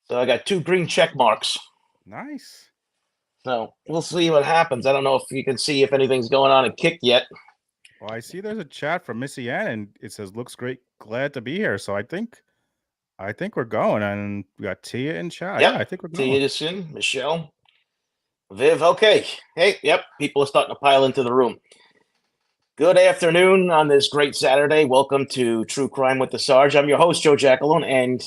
So I got two green check marks. Nice. So we'll see what happens. I don't know if you can see if anything's going on in Kick yet. Well, I see there's a chat from Missy Ann, and it says, "Looks great. Glad to be here." So I think we're going, and we got Tia in chat. Yep. Yeah, I think we're Tia going. Edison, Michelle, Viv. Okay. Hey, yep. People are starting to pile into the room. Good afternoon on this great Saturday. Welcome to True Crime with the Sarge. I'm your host, Joe Jackalone, and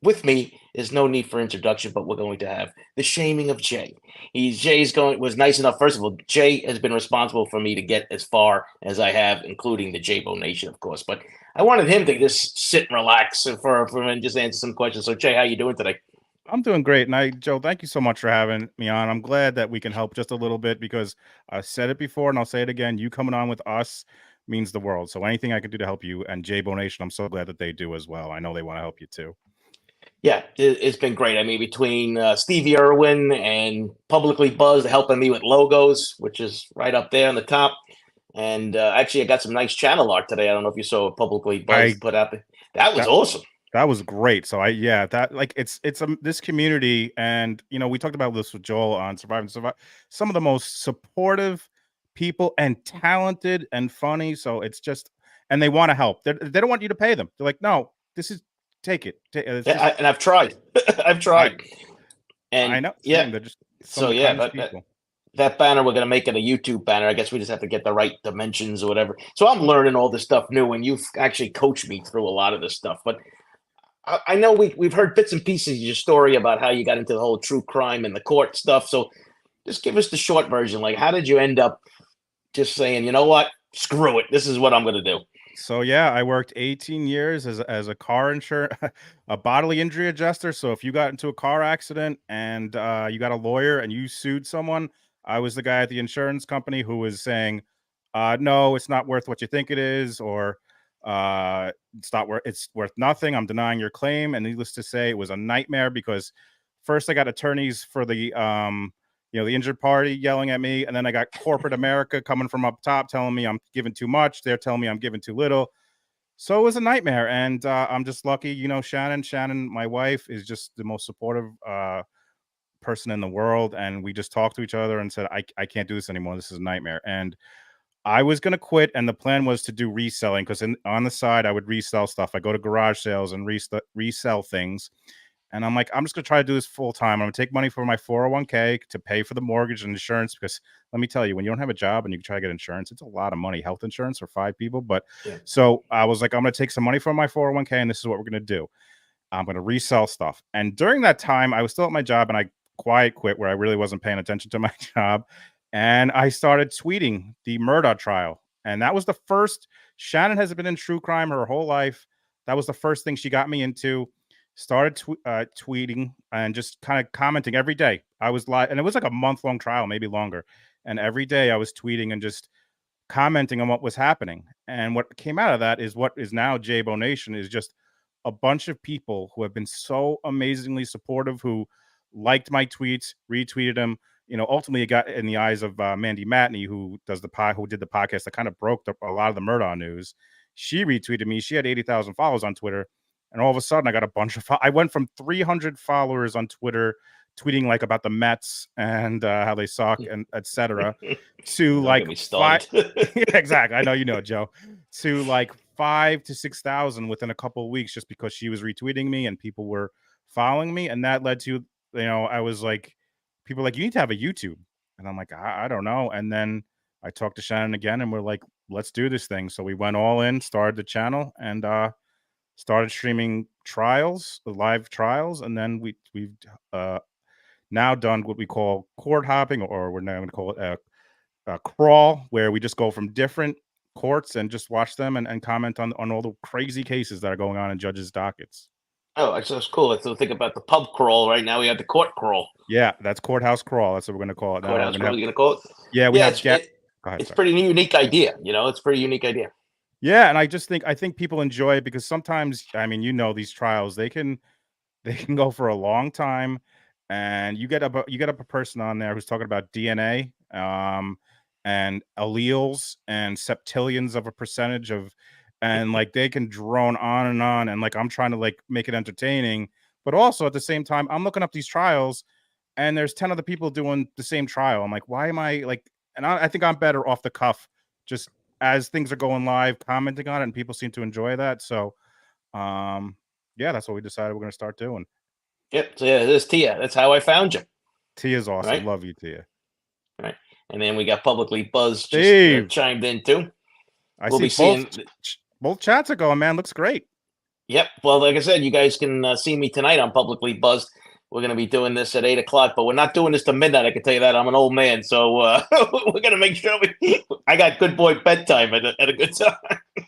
with me is no need for introduction, but we're going to have the shaming of Jay. Jay's going was nice enough. First of all, Jay has been responsible for me to get as far as I have, including the JayBoNation, of course. But I wanted him to just sit and relax and just answer some questions. So Jay, how you doing today? I'm doing great, and Joe, thank you so much for having me on. I'm glad that we can help just a little bit because I said it before, and I'll say it again. You coming on with us means the world. So anything I can do to help you and JayBoNation, I'm so glad that they do as well. I know they want to help you too. Yeah, it's been great. I mean, between Stevie Irwin and Publicly Buzzed helping me with logos, which is right up there on the top. And actually, I got some nice channel art today. I don't know if you saw Publicly I Buzzed put out. That was that awesome. That was great. So that like it's this community, and we talked about this with Joel on Survive and Survive. Some of the most supportive people and talented and funny. So it's just, and they want to help. They don't want you to pay them. They're like, no, this is take it. It's Yeah, just and I've tried. I've I tried. I And know, yeah, same. They're just some of so the yeah, kindest but people. that banner we're gonna make it a YouTube banner. I guess we just have to get the right dimensions or whatever. So I'm learning all this stuff new, and you've actually coached me through a lot of this stuff. But I know we've heard bits and pieces of your story about how you got into the whole true crime and the court stuff. So just give us the short version. Like, how did you end up just saying, you know what, screw it, this is what I'm gonna do? So yeah, I worked 18 years as a car insurance, a bodily injury adjuster. So if you got into a car accident and you got a lawyer and you sued someone, I was the guy at the insurance company who was saying, "No, it's not worth what you think it is," or it's worth nothing. I'm denying your claim." And needless to say, it was a nightmare because first I got attorneys for the injured party yelling at me, and then I got corporate America coming from up top telling me I'm giving too much. They're telling me I'm giving too little. So it was a nightmare, and I'm just lucky. Shannon, my wife, is just the most supportive person in the world, and we just talked to each other and said, I can't do this anymore. This is a nightmare. And I was gonna quit, and the plan was to do reselling because on the side I would resell stuff. I go to garage sales and resell things, and I'm like, I'm just gonna try to do this full time. I'm gonna take money from my 401k to pay for the mortgage and insurance because let me tell you, when you don't have a job and you try to get insurance, it's a lot of money, health insurance for 5 people. But Yeah. so I was like, I'm gonna take some money from my 401k, and this is what we're gonna do. I'm gonna resell stuff. And during that time, I was still at my job, and I quiet quit where I really wasn't paying attention to my job, and I started tweeting the Murdaugh trial, and that was the first. Shannon has been in true crime her whole life. That was the first thing she got me into. Started tweeting and just kind of commenting every day. I was live, and it was like a month-long trial, maybe longer. And every day I was tweeting and just commenting on what was happening. And what came out of that is what is now JayBoNation, is just a bunch of people who have been so amazingly supportive, who liked my tweets, retweeted them. Ultimately, it got in the eyes of Mandy Matney, who did the podcast that kind of broke a lot of the Murdaugh news. She retweeted me. She had 80,000 followers on Twitter, and all of a sudden, I got a bunch of. I went from 300 followers on Twitter, tweeting like about the Mets and how they suck and etc., to Don't like get me five. started. Exactly. I know, Joe. To like 5 to 6,000 within a couple of weeks, just because she was retweeting me and people were following me, and that led to, I was like, people were like, you need to have a YouTube, and I'm like, I don't know. And then I talked to Shannon again, and we're like, let's do this thing. So we went all in, started the channel, and started streaming live trials, and then we've uh, now done what we call court hopping, or we're now going to call it crawl, where we just go from different courts and just watch them and comment on all the crazy cases that are going on in judges' dockets. Oh, that's cool. So think about the pub crawl right now. We have the court crawl. Yeah, that's courthouse crawl. That's what we're going to call it now. We're Courthouse going to crawl, have, you gonna call it? yeah, we Yeah, have get. Go ahead, it's sorry. pretty unique idea. It's a pretty unique idea. Yeah, and I think people enjoy it because sometimes, I mean, these trials, they can go for a long time, and you get up a person on there who's talking about DNA, and alleles and septillions of a percentage of, and like they can drone on, and like I'm trying to like make it entertaining, But also at the same time, I'm looking up these trials, and there's 10 other people doing the same trial. I'm like, why am I like? And I think I'm better off the cuff, just as things are going live, commenting on it, and people seem to enjoy that. So, yeah, that's what we decided we're going to start doing. Yep. So yeah, this is Tia. That's how I found you. Tia's awesome. Right. Love you, Tia. Right. And then we got Publicly Buzz just Steve, chimed in too. I We'll see be seeing. both chats are going, man. Looks great. Yep. Well, like I said, you guys can see me tonight on Publicly Buzzed. We're going to be doing this at 8 o'clock, but we're not doing this to midnight. I can tell you that. I'm an old man, so we're going to make sure I got good boy bedtime at a good time.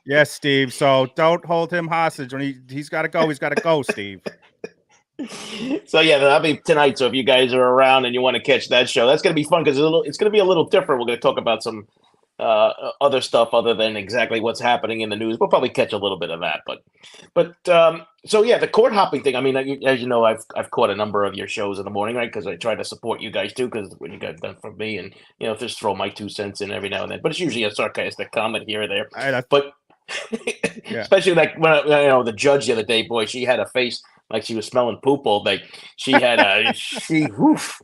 Yes, Steve. So don't hold him hostage when he's got to go. He's got to go, Steve. So yeah, that'll be tonight. So if you guys are around and you want to catch that show, that's going to be fun because it's going to be a little different. We're going to talk about some other stuff other than exactly what's happening in the news. We'll probably catch a little bit of that, but so yeah, the court hopping thing. I mean, as you know, I've caught a number of your shows in the morning, right? Because I try to support you guys too, because when you guys done for me, and just throw my 2 cents in every now and then. But it's usually a sarcastic comment here or there. But yeah. especially like when the judge the other day, boy, she had a face like she was smelling poop all day. She had a woof.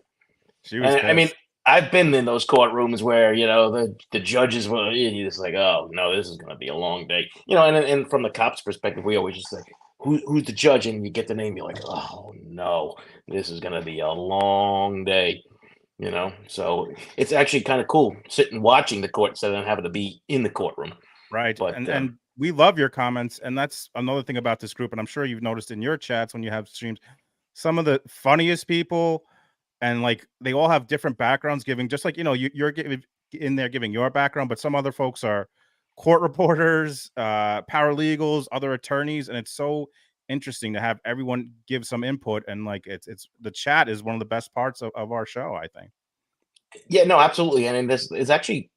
She was. And, I mean, I've been in those courtrooms where the judges were just like, oh no, this is going to be a long day. And from the cops' perspective, we always just say, who's the judge? And you get the name, you're like, oh no, this is going to be a long day. So it's actually kind of cool sitting watching the court instead of having to be in the courtroom. Right. But and we love your comments. And that's another thing about this group. And I'm sure you've noticed in your chats when you have streams, some of the funniest people, and like they all have different backgrounds, giving just like you're in there giving your background, but some other folks are court reporters, paralegals, other attorneys, and it's so interesting to have everyone give some input. And like it's the chat is one of the best parts of our show, I think. Yeah, no, absolutely. And this is actually,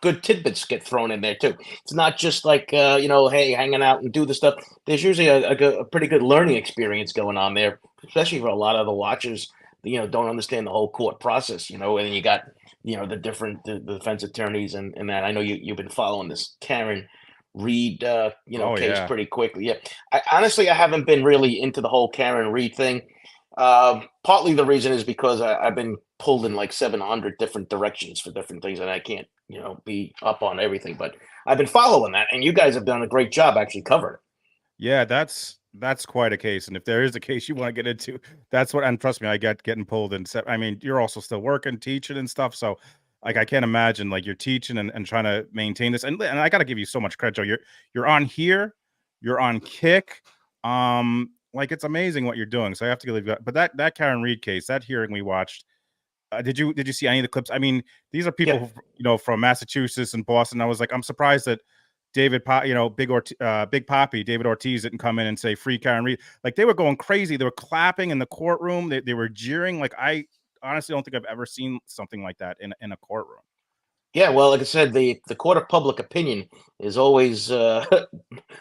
good tidbits get thrown in there too. It's not just like, hey, hanging out and do the stuff. There's usually a pretty good learning experience going on there, especially for a lot of the watchers, don't understand the whole court process, and then you got, the different the defense attorneys and that. I know you've been following this Karen Reed, Oh case yeah. pretty quickly. Yeah. I haven't been really into the whole Karen Reed thing. Partly the reason is because I've been pulled in like 700 different directions for different things, and I can't, be up on everything. But I've been following that, and you guys have done a great job actually covering it. Yeah, that's quite a case. And if there is a case you want to get into, that's what. And trust me, I get getting pulled in. I mean, you're also still working, teaching, and stuff. So, like, I can't imagine like you're teaching and trying to maintain this. And I got to give you so much credit, Joe. You're on here, you're on Kick. Like it's amazing what you're doing. So I have to give you that. But that Karen Reed case, that hearing we watched. Did you see any of the clips? I mean, these are people from Massachusetts and Boston. I was like, I'm surprised that Big Papi, David Ortiz didn't come in and say free Karen Reed. Like they were going crazy. They were clapping in the courtroom. They were jeering. Like I honestly don't think I've ever seen something like that in a courtroom. Yeah, well, like I said, the court of public opinion is always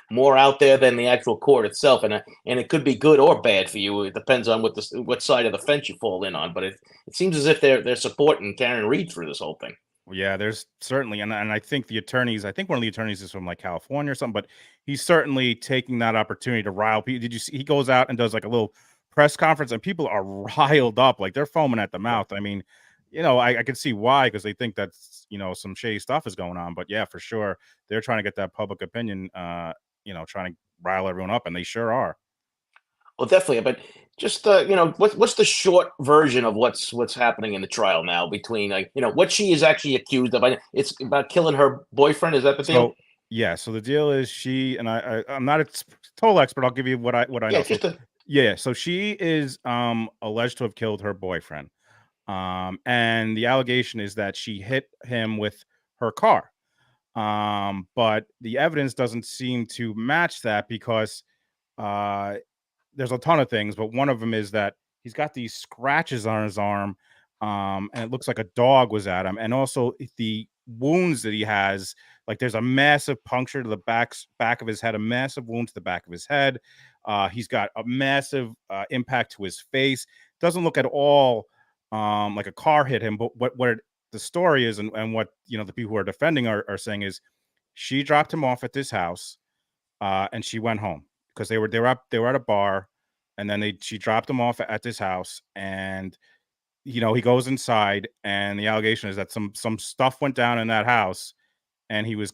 more out there than the actual court itself, and it could be good or bad for you. It depends on what side of the fence you fall in on. But it seems as if they're supporting Karen Reed through this whole thing. Yeah, there's certainly, and I think the attorneys, I think one of the attorneys is from like California or something, but he's certainly taking that opportunity to rile people. Did you see he goes out and does like a little press conference and people are riled up, like they're foaming at the mouth. I mean, I can see why, because they think that's, some shady stuff is going on. But yeah, for sure, they're trying to get that public opinion, trying to rile everyone up, and they sure are. Well, definitely, but just what's the short version of what's happening in the trial now between what she is actually accused of? It's about killing her boyfriend. Is that the deal? So yeah, so the deal is she and I'm not a total expert. I'll give you what I know. So yeah, so she is alleged to have killed her boyfriend. And the allegation is that she hit him with her car. But the evidence doesn't seem to match that because uh there's a ton of things, but one of them is that he's got these scratches on his arm, and it looks like a dog was at him. And also the wounds that he has, like there's a massive puncture to the back of his head, a massive wound to the back of his head. He's got a massive impact to his face. Doesn't look at all like a car hit him. But the story is, and what the people who are defending are saying is, she dropped him off at this house, and she went home because they were at a bar, and then she dropped him off at this house, and he goes inside, and the allegation is that some stuff went down in that house, and he was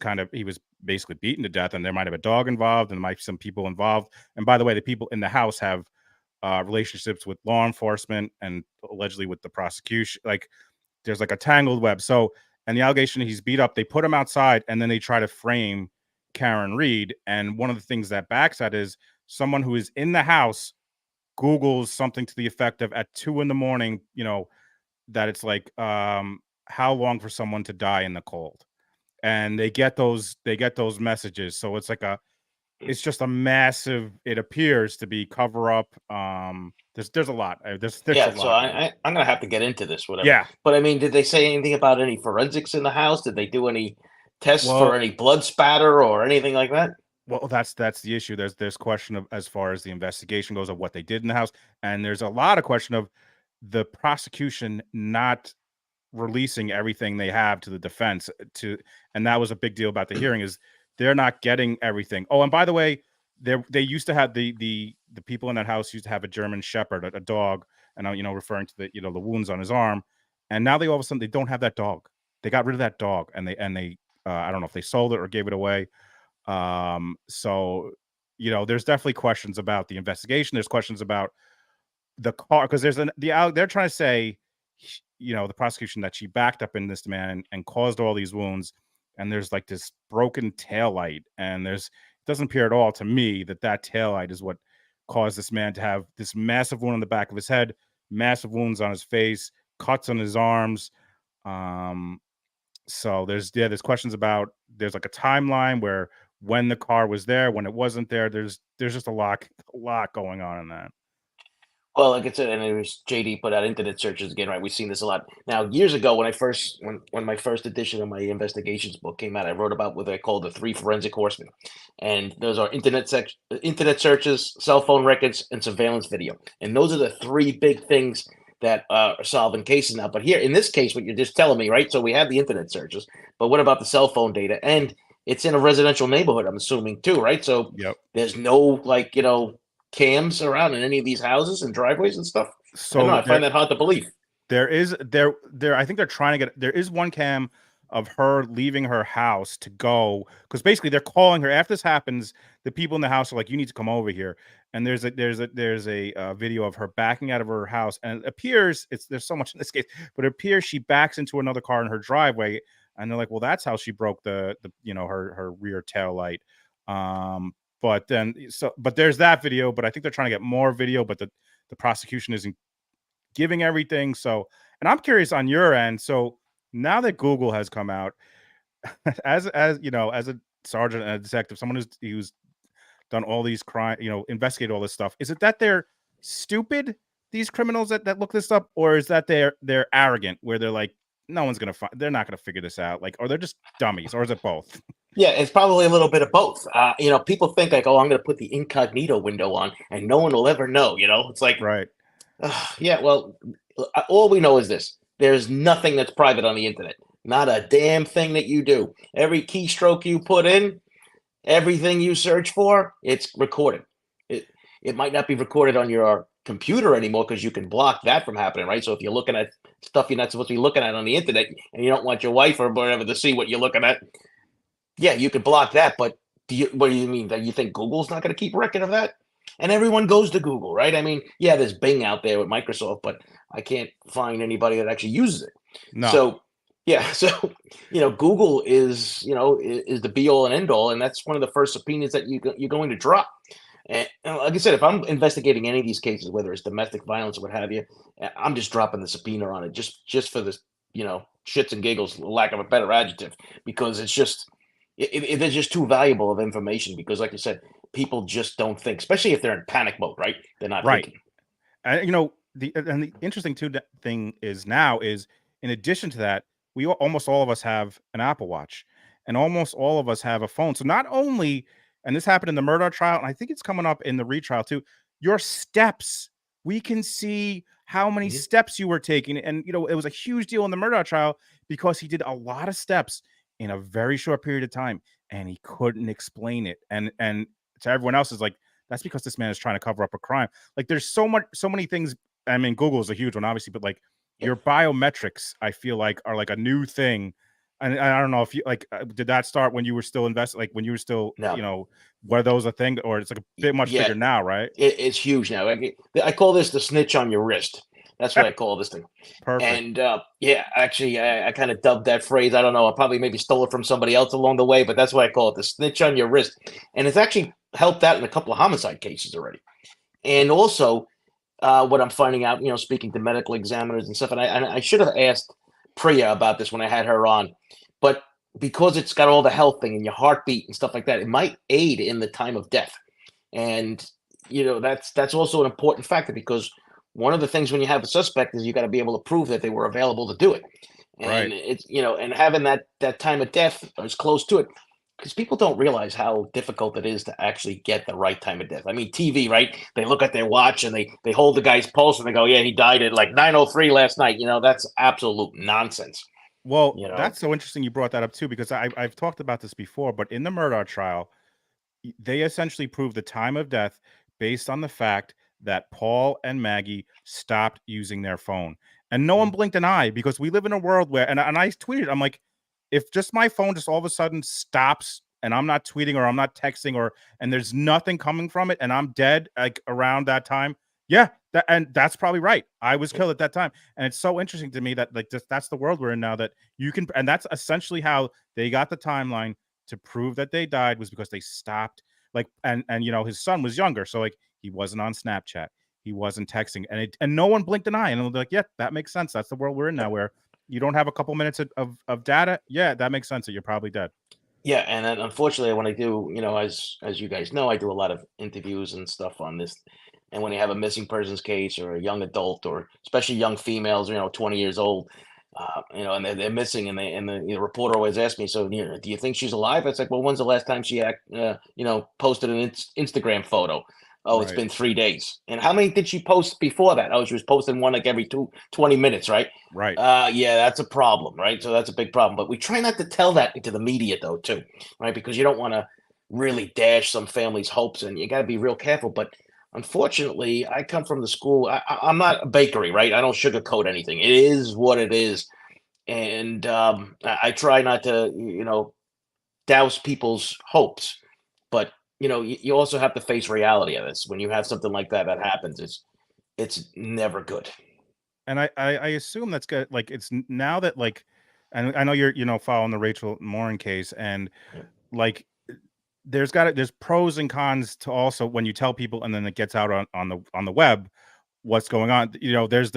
basically beaten to death, and there might have a dog involved, and there might be some people involved. And by the way, the people in the house have relationships with law enforcement and allegedly with the prosecution. Like, there's like a tangled web. So, and the allegation, he's beat up. They put him outside, and then they try to frame Karen Reed. And one of the things that backs that is someone who is in the house Googles something to the effect of at 2 a.m, that it's like, how long for someone to die in the cold. And they get those messages. So it's like it's just a massive, it appears to be cover up. There's a lot. There's a Yeah, so lot here. I'm gonna have to get into this, whatever. Yeah. But I mean, did they say anything about any forensics in the house? Did they do any tests for Well, any blood spatter or anything like that? that's the issue. There's question of, as far as the investigation goes, of what they did in the house, and there's a lot of question of the prosecution not releasing everything they have to the defense and that was a big deal about the hearing, is they're not getting everything. Oh, and by the way, they used to have the people in that house used to have a German Shepherd, a dog, and referring to the wounds on his arm, and now they all of a sudden they don't have that dog. They got rid of that dog, and they I don't know if they sold it or gave it away. So there's definitely questions about the investigation. There's questions about the car, because they're trying to say, the prosecution, that she backed up in this man and caused all these wounds, and there's like this broken tail light, and it doesn't appear at all to me that tail light is what caused this man to have this massive wound on the back of his head, massive wounds on his face, cuts on his arms. So there's questions about, there's like a timeline where when the car was there, when it wasn't there. There's just a lot going on in that. Well, like I said, and it was JD put out internet searches again, right? We've seen this a lot. Now, years ago, when my first edition of my investigations book came out, I wrote about what I call the three forensic horsemen, and those are internet searches, cell phone records, and surveillance video. And those are the three big things that are solving cases now. But here, in this case, what you're just telling me, right? So we have the internet searches, but what about the cell phone data? And it's in a residential neighborhood, I'm assuming too, right? So Yep. there's no, like, cams around in any of these houses and driveways and stuff? I don't know. So I find that hard to believe. I think they're trying to there is one cam of her leaving her house to go, because basically they're calling her after this happens. The people in the house are like, "You need to come over here." And there's a video of her backing out of her house, and it appears, there's so much in this case, but it appears she backs into another car in her driveway, and they're like, "Well, that's how she broke her rear tail light." But there's that video, but I think they're trying to get more video, but the prosecution isn't giving everything. So, and I'm curious on your end. So now that Google has come out, as as a sergeant and a detective, someone who's done all these crime, investigate all this stuff, is it that they're stupid, these criminals that look this up, or is that they're arrogant, where they're like, no one's gonna they're not gonna figure this out, like, or they're just dummies, or is it both? Yeah, it's probably a little bit of both. People think like, oh, I'm going to put the incognito window on and no one will ever know. It's like, Right. yeah, well, all we know is this: there's nothing that's private on the internet. Not a damn thing that you do. Every keystroke you put in, everything you search for, it's recorded. It might not be recorded on your computer anymore because you can block that from happening, right? So if you're looking at stuff you're not supposed to be looking at on the internet and you don't want your wife or whatever to see what you're looking at, yeah, you could block that. But what do you mean? That you think Google's not going to keep record of that? And everyone goes to Google, right? I mean, yeah, there's Bing out there with Microsoft, but I can't find anybody that actually uses it. No. So yeah, so Google is the be all and end all, and that's one of the first subpoenas that you're going to drop. And like I said, if I'm investigating any of these cases, whether it's domestic violence or what have you, I'm just dropping the subpoena on it, just for this, shits and giggles, lack of a better adjective, because it's just it's just too valuable of information. Because, like you said, people just don't think, especially if they're in panic mode, right? They're not Right. thinking. And the interesting thing is, now is, in addition to that, almost all of us have an Apple Watch, and almost all of us have a phone. So not only, and this happened in the murder trial, and I think it's coming up in the retrial too, your steps. We can see how many Mhm. steps you were taking, and it was a huge deal in the murder trial because he did a lot of steps in a very short period of time, and he couldn't explain it. And to everyone else, is like, that's because this man is trying to cover up a crime. Like there's so many things. I mean, Google is a huge one, obviously, but like your biometrics, I feel like are like a new thing. And I don't know if you like, did that start when you were still invested? Like when you were still, No. were those a thing, or it's like a bit much Yeah, bigger now, right? it's huge now. I call this the snitch on your wrist. That's what I call this thing. Perfect. And yeah, actually, I kind of dubbed that phrase. I don't know. I probably maybe stole it from somebody else along the way, but that's what I call it, the snitch on your wrist. And it's actually helped out in a couple of homicide cases already. And also, what I'm finding out, speaking to medical examiners and stuff, and I should have asked Priya about this when I had her on, but because it's got all the health thing and your heartbeat and stuff like that, it might aid in the time of death. And that's also an important factor because one of the things when you have a suspect is you got to be able to prove that they were available to do it. And Right. it's and having that time of death as close to it, because people don't realize how difficult it is to actually get the right time of death. I mean, TV, right? They look at their watch and they hold the guy's pulse and they go, "Yeah, he died at like 9:03 last night." That's absolute nonsense. Well, You know, that's so interesting you brought that up too, because I've talked about this before, but in the Murdaugh trial, they essentially proved the time of death based on the fact that Paul and Maggie stopped using their phone. And no one Mhm. blinked an eye because we live in a world where, and I tweeted, I'm like, if just my phone just all of a sudden stops and I'm not tweeting or I'm not texting and there's nothing coming from it and I'm dead like around that time, yeah, and that's probably right. I was killed at that time. And it's so interesting to me that like that's the world we're in now, that you can, and that's essentially how they got the timeline to prove that they died, was because they stopped, like, and his son was younger, so like he wasn't on Snapchat, he wasn't texting, and no one blinked an eye, and they're like, yeah, that makes sense. That's the world we're in now, where you don't have a couple minutes of data. Yeah, that makes sense that you're probably dead. Yeah, and then unfortunately, when I do, as you guys know, I do a lot of interviews and stuff on this. And when you have a missing persons case or a young adult, or especially young females, 20 years old, and they're missing, and the reporter always asks me, so do you think she's alive? It's like, well, when's the last time she posted an Instagram photo? Oh, it's Right. been 3 days. And how many did she post before that? Oh, she was posting one like every 20 minutes, right? Right. Yeah, that's a problem, right? So that's a big problem. But we try not to tell that into the media, though, too, right? Because you don't want to really dash some families' hopes, and you got to be real careful. But unfortunately, I come from the school. I'm not a bakery, right? I don't sugarcoat anything. It is what it is, and I try not to, douse people's hopes. But you also have to face reality of this. When you have something like that happens, it's never good. And I assume that's good. Like it's now that like, and I know you're following the Rachel Morin case, and Yeah. like there's pros and cons to also when you tell people and then it gets out on the web what's going on. There's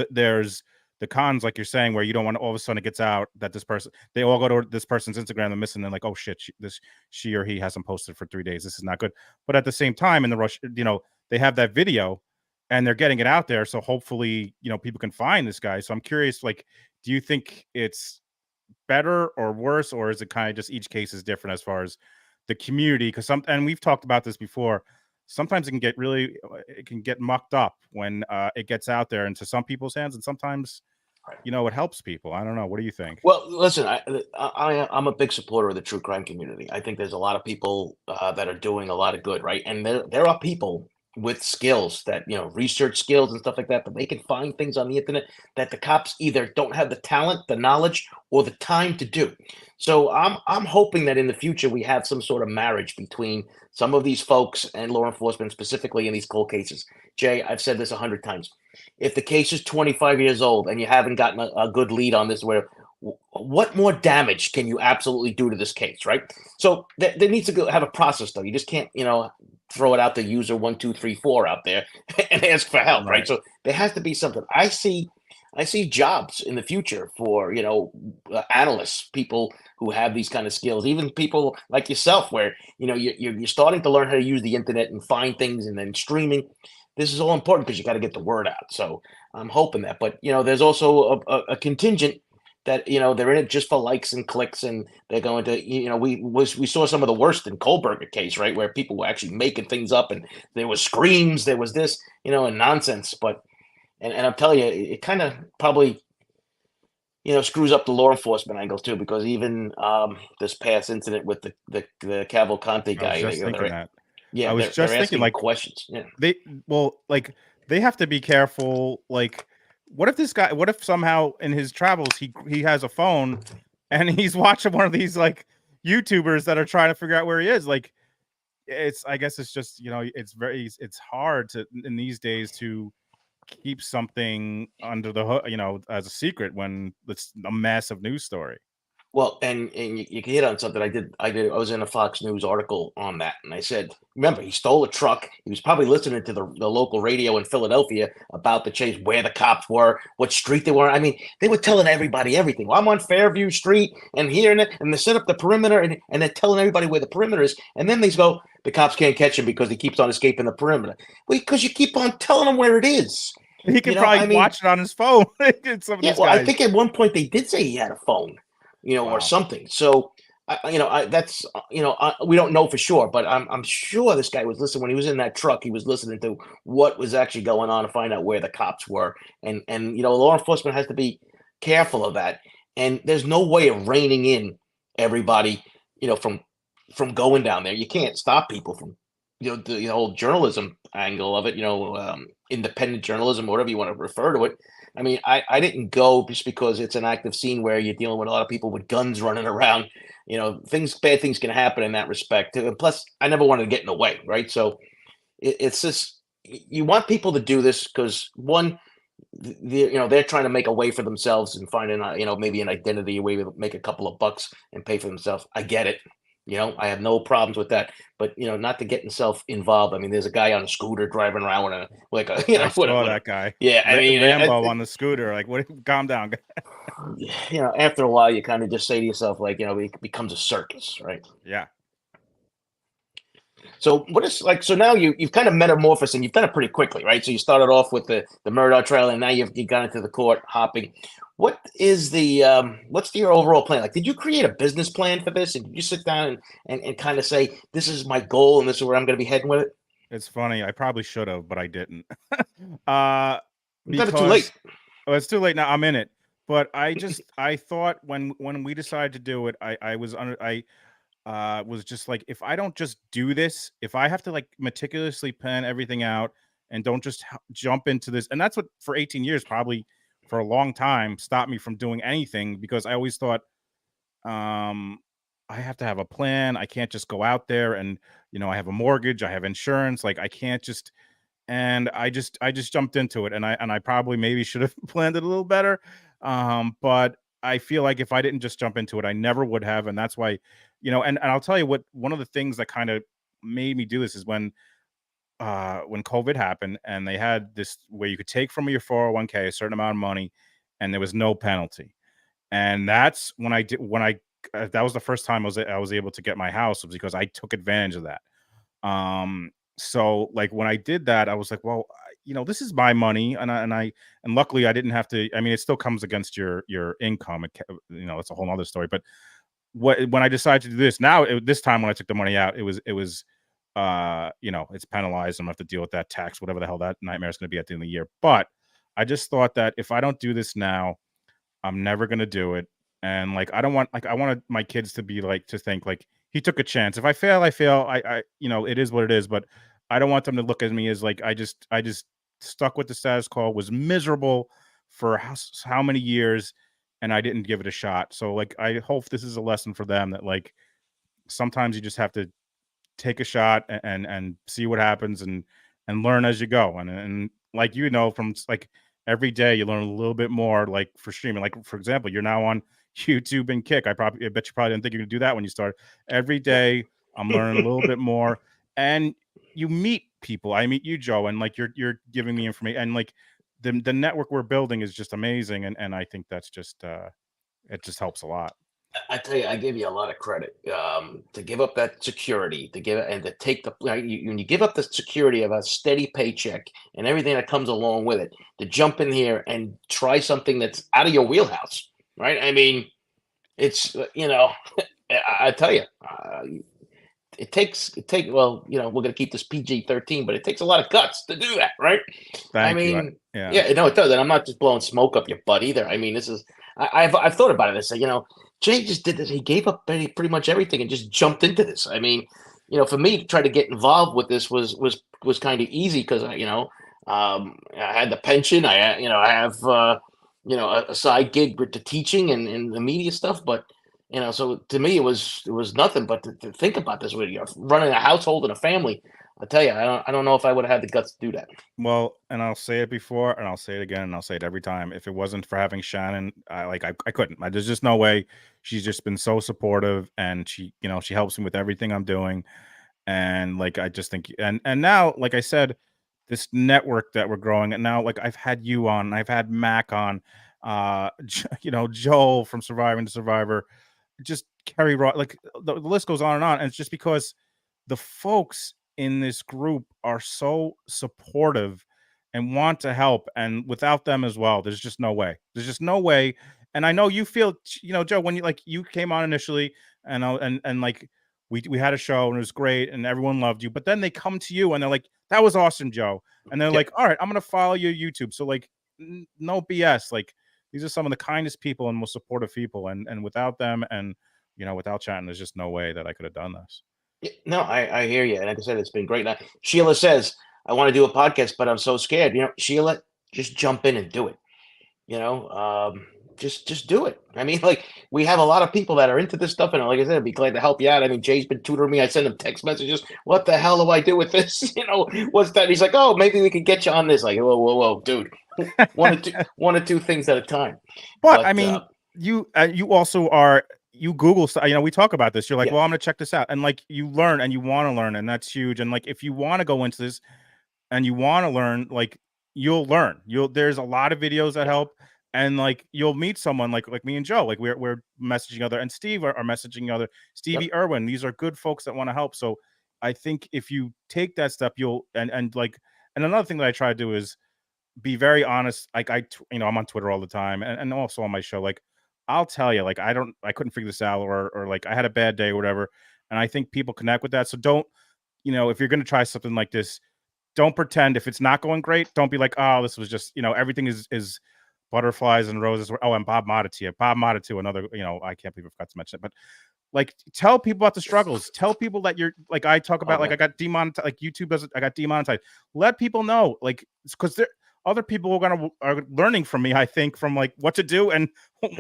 the cons, like you're saying, where you don't want to all of a sudden it gets out that this person, they all go to this person's Instagram, they're missing, they're like, oh shit, she or he hasn't posted for 3 days, this is not good. But at the same time, in the rush, they have that video and they're getting it out there, so hopefully people can find this guy. So I'm curious, like, do you think it's better or worse, or is it kind of just each case is different as far as the community? Because and we've talked about this before, sometimes it can get mucked up when it gets out there into some people's hands, and sometimes Right. it helps people. I don't know, what do you think? Well, listen, I'm a big supporter of the true crime community. I think there's a lot of people that are doing a lot of good, right? And there are people with skills that research skills and stuff like that, but they can find things on the internet that the cops either don't have the talent, the knowledge, or the time to do. So I'm hoping that in the future we have some sort of marriage between some of these folks and law enforcement, specifically in these cold cases. Jay, I've said this 100 times. If the case is 25 years old and you haven't gotten a good lead on this, where what more damage can you absolutely do to this case, right? So there needs to have a process, though. You just can't, throw it out the user 1 2 3 4 out there and ask for help, right? Right. So there has to be something. I see jobs in the future for analysts, people who have these kind of skills, even people like yourself, where you're starting to learn how to use the internet and find things, and then streaming. This is all important because you got to get the word out. So I'm hoping that, but there's also a contingent that they're in it just for likes and clicks, and they're going to we saw some of the worst in Kohlberger case, right, where people were actually making things up, and there was screams, there was this, and nonsense. But and I'm telling you, it kind of probably screws up the law enforcement angles too, because even this past incident with the Cavalcante I was guy, just thinking that. Yeah, I was they're just thinking, asking like, questions. Yeah. they like they have to be careful. Like, what if somehow in his travels he has a phone and he's watching one of these like YouTubers that are trying to figure out where he is? Like, I guess it's just, it's hard to in these days to keep something under the hood, as a secret when it's a massive news story. Well, and you can hit on something. I was in a Fox News article on that, and I said, remember, he stole a truck. He was probably listening to the local radio in Philadelphia about the chase, where the cops were, what street they were. I mean, they were telling everybody everything. Well, I'm on Fairview Street, and here and they set up the perimeter, and they're telling everybody where the perimeter is. And then they go, the cops can't catch him because he keeps on escaping the perimeter. Well, because you keep on telling them where it is. He can probably I mean, watch it on his phone. Some of yeah. these Well, I guys. think at one point they did say he had a phone, or Wow. something. So, that's we don't know for sure, but I'm sure this guy was listening when he was in that truck. He was listening to what was actually going on to find out where the cops were, and law enforcement has to be careful of that. And there's no way of reining in everybody, from going down there. You can't stop people from, the whole journalism angle of it. Independent journalism, whatever you want to refer to it. I mean, I didn't go just because it's an active scene where you're dealing with a lot of people with guns running around. Bad things can happen in that respect. And plus, I never wanted to get in the way, right? So it's just, you want people to do this because, one, they're trying to make a way for themselves and finding maybe an identity, a way to make a couple of bucks and pay for themselves. I get it. I have no problems with that, but not to get himself involved. I mean, there's a guy on a scooter driving around with I saw that guy. yeah. I mean, Rambo on the scooter. Like, what? Calm down. after a while, you kind of just say to yourself, like, it becomes a circus, right? Yeah. So what is like? So now you've kind of metamorphosed, and you've done it pretty quickly, right? So you started off with the murder trial, and now you've gone into the court hopping. What is what's your overall plan? Like, did you create a business plan for this, and did you sit down and kind of say, this is my goal, and this is where I'm going to be heading with it? It's funny. I probably should have, but I didn't. You've done it too late. Because it's too late now. I'm in it. But I thought when we decided to do it, I was just like, if I don't just do this, if I have to like meticulously plan everything out and don't just jump into this, and that's what for 18 years, probably for a long time, stopped me from doing anything, because I always thought, I have to have a plan. I can't just go out there and, I have a mortgage, I have insurance, like I can't just, and I just jumped into it, and I probably maybe should have planned it a little better. But I feel like if I didn't just jump into it, I never would have. And that's why, and I'll tell you what, one of the things that kind of made me do this is when COVID happened and they had this where you could take from your 401k a certain amount of money and there was no penalty. And that's when that was the first time I was able to get my house, was because I took advantage of that. So like when I did that, I was like, well, this is my money, and luckily I didn't have to. I mean, it still comes against your income. It's a whole other story. But when I decided to do this now, this time when I took the money out, it was it's penalized. I'm gonna have to deal with that tax, whatever the hell that nightmare is going to be at the end of the year. But I just thought that if I don't do this now, I'm never gonna do it. And like I don't want, like, I wanted my kids to be like, to think like he took a chance. If I fail, I fail. I it is what it is. But I don't want them to look at me as like I just stuck with the status quo, was miserable for how many years, and I didn't give it a shot. So like I hope this is a lesson for them, that like sometimes you just have to take a shot and see what happens, and learn as you go. And like, from like every day you learn a little bit more, like for streaming. Like for example, you're now on YouTube and Kick. I bet you probably didn't think you're gonna do that when you started. Every day I'm learning a little bit more, and you meet people. I meet you, Joe, and like you're giving me information, and like the network we're building is just amazing, and I think that's just it just helps a lot. I tell you, I give you a lot of credit, to give up that security, to give and to take when you give up the security of a steady paycheck and everything that comes along with it, to jump in here and try something that's out of your wheelhouse, right? I mean, it's I tell you, well, we're going to keep this PG-13, but it takes a lot of guts to do that, right? I Thank you. mean, Yeah. yeah, no, it does. And I'm not just blowing smoke up your butt either. I mean, this is, I've thought about it. I say, Jay just did this. He gave up pretty much everything and just jumped into this. I mean, for me to try to get involved with this was kind of easy because I had the pension. I have a side gig with the teaching and the media stuff, but so to me it was nothing but to think about this with you running a household and a family. I tell you, I don't know if I would have had the guts to do that. Well, and I'll say it before, and I'll say it again, and I'll say it every time. If it wasn't for having Shannon, I couldn't. There's just no way. She's just been so supportive, and she helps me with everything I'm doing. And like I just think, and now, like I said, this network that we're growing, and now like I've had you on, and I've had Mac on, Joel from Surviving to Survivor, just Kerry Raw, like the list goes on, and it's just because the folks in this group are so supportive and want to help, and without them as well, there's just no way. There's just no way. And I know you feel, Joe, when you came on initially, and like we had a show and it was great and everyone loved you, but then they come to you and they're like, "That was awesome, Joe," and they're Yep. like, "All right, I'm gonna follow your YouTube." So like, no BS. Like these are some of the kindest people and most supportive people, and without them, and without chatting, there's just no way that I could have done this. No, I hear you. And like I said, it's been great. Now, Sheila says, I want to do a podcast, but I'm so scared. Sheila, just jump in and do it. You know, um, just do it. I mean, like we have a lot of people that are into this stuff, and like I said, I'd be glad to help you out. I mean, Jay's been tutoring me. I send him text messages. What the hell do I do with this? What's that? He's like, oh, maybe we could get you on this. Like, whoa, whoa, whoa, dude, one or two things at a time. But I But mean, you also are you Google stuff. We talk about this. You're like, yeah, well, I'm gonna check this out, and like you learn and you want to learn, and that's huge. And like if you want to go into this and you want to learn, like you'll learn. There's a lot of videos that yeah, help, and like you'll meet someone like me and Joe. Like we're messaging other, and Steve are messaging other, yep, Stevie Irwin. These are good folks that want to help. So I think if you take that step, you'll and like and another thing that I try to do is be very honest. Like I'm on Twitter all the time, and also on my show. Like I'll tell you, like I couldn't figure this out, or like I had a bad day or whatever. And I think people connect with that. So don't, if you're going to try something like this, don't pretend if it's not going great. Don't be like, oh, this was just, everything is butterflies and roses. Oh, and Bob Motta, another, I can't believe I forgot to mention it, but like tell people about the struggles. Tell people that you're like I talk oh about, like yeah. I got demonetized, like YouTube doesn't, I got demonetized. Let people know, like because there other people are learning from me, I think, from like what to do and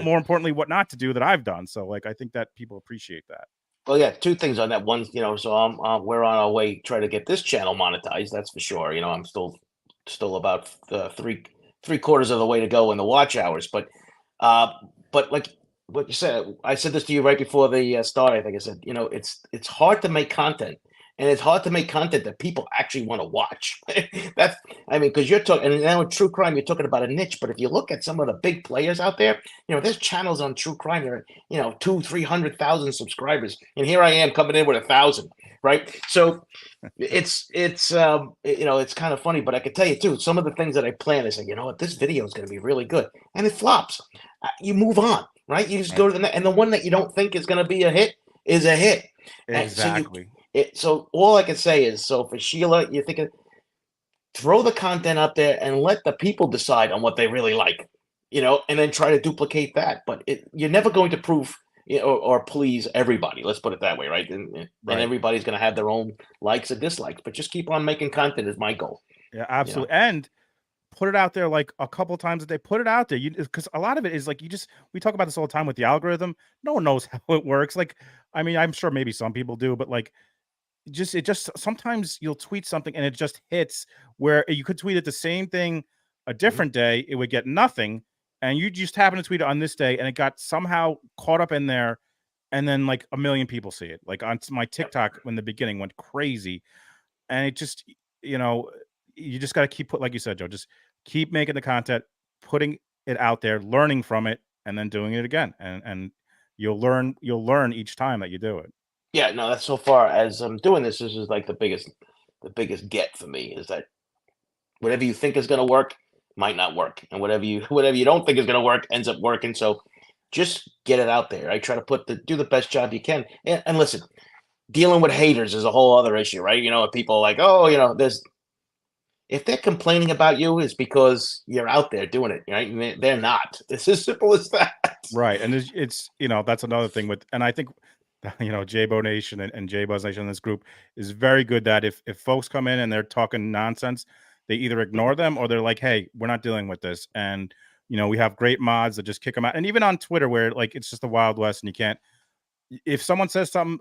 more importantly what not to do that I've done. So like I think that people appreciate that. Well, yeah, two things on that. One, so we're on our way trying to get this channel monetized. That's for sure. I'm still about three quarters of the way to go in the watch hours. Uh, but like what you said, I said this to you right before the start. I think I said, it's hard to make content, and it's hard to make content that people actually want to watch. That's, I mean, because you're talking, and now in true crime, you're talking about a niche. But if you look at some of the big players out there, there's channels on true crime that are, 200,000-300,000 subscribers, and here I am coming in with 1,000, right? So it's kind of funny, but I can tell you too, some of the things that I plan is like, you know what, this video is going to be really good, and it flops. You move on, right? You just Right. go to the next, and the one that you don't think is going to be a hit is a hit. And Exactly. so all I can say is, so for Sheila, you're thinking, throw the content up there and let the people decide on what they really like, and then try to duplicate that. But you're never going to prove, or please everybody. Let's put it that way, right? And Right. everybody's going to have their own likes and dislikes. But just keep on making content is my goal. Yeah, You know. absolutely. And put it out there like a couple times a day. Put it out there. Because a lot of it is like we talk about this all the time with the algorithm. No one knows how it works. Like, I mean, I'm sure maybe some people do, but like it just sometimes you'll tweet something and it just hits where you could tweet it the same thing a Mhm. different day, it would get nothing. And you just happen to tweet it on this day and it got somehow caught up in there. And then like a million people see it. Like on my Yep. TikTok in the beginning went crazy. And it just, you know, you just got to keep like you said, Joe, just keep making the content, putting it out there, learning from it, and then doing it again. And you'll learn each time that you do it. Yeah. No, that's so far as I'm doing this. This is like the biggest get for me is that whatever you think is going to work might not work, and whatever you don't think is going to work ends up working. So just get it out there. I try to do the best job you can. And listen, dealing with haters is a whole other issue, right? People are like, oh, there's if they're complaining about you, it's because you're out there doing it, right? And they're not. It's as simple as that. Right. And that's another thing with, and I think JayBoNation and JayBoNation in this group is very good that if folks come in and they're talking nonsense, they either ignore them or they're like, hey, we're not dealing with this. And, we have great mods that just kick them out. And even on Twitter where like it's just the Wild West and you can't, if someone says something,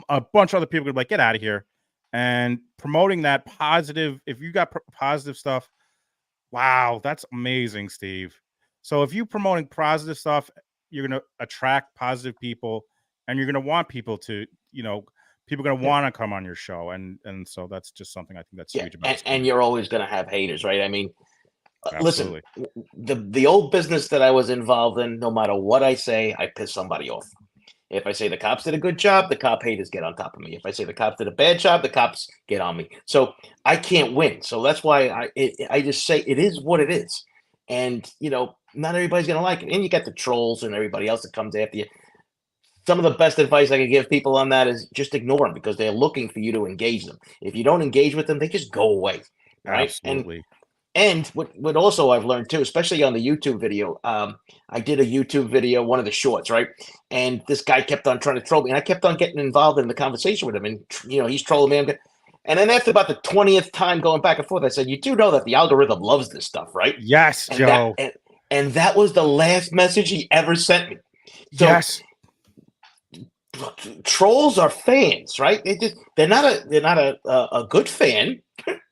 a bunch of other people could be like, get out of here. And promoting that positive, if you got positive stuff, wow, that's amazing, Steve. So if you're promoting positive stuff, you're going to attract positive people and you're going to want people to, people are going to want to come on your show. And so that's just something I think that's Yeah, huge about and you're always going to have haters, right? I mean, listen, Absolutely. the old business that I was involved in, no matter what I say, I piss somebody off. If I say the cops did a good job, the cop haters get on top of me. If I say the cops did a bad job, the cops get on me. So I can't win. So that's why I just say it is what it is. And not everybody's gonna like it. And you got the trolls and everybody else that comes after you. Some of the best advice I can give people on that is just ignore them because they're looking for you to engage them. If you don't engage with them, they just go away. Right. Absolutely. And what also I've learned too, especially on the YouTube video, I did a YouTube video, one of the shorts, right? And this guy kept on trying to troll me, and I kept on getting involved in the conversation with him, and he's trolling me. And then after about the 20th time going back and forth, I said, "You do know that the algorithm loves this stuff, right?" Yes, And Joe. and that was the last message he ever sent me. So, yes. Trolls are fans, right? They're not a good fan,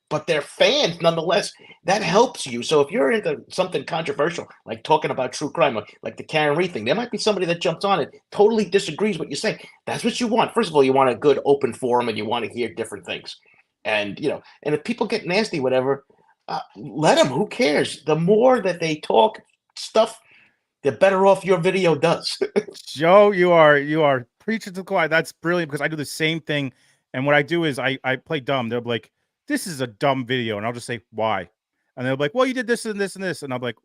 but they're fans nonetheless. That helps you. So if you're into something controversial, like talking about true crime, like the Karen Reed thing, there might be somebody that jumps on it, totally disagrees what you say. That's what you want. First of all, you want a good open forum, and you want to hear different things. And and if people get nasty, whatever, let them. Who cares? The more that they talk stuff, the better off your video does. Joe, you are preaching to the choir. That's brilliant because I do the same thing. And what I do is I play dumb. They'll be like, "This is a dumb video," and I'll just say, "Why?" And they'll be like, "Well, you did this and this and this," and I'm like,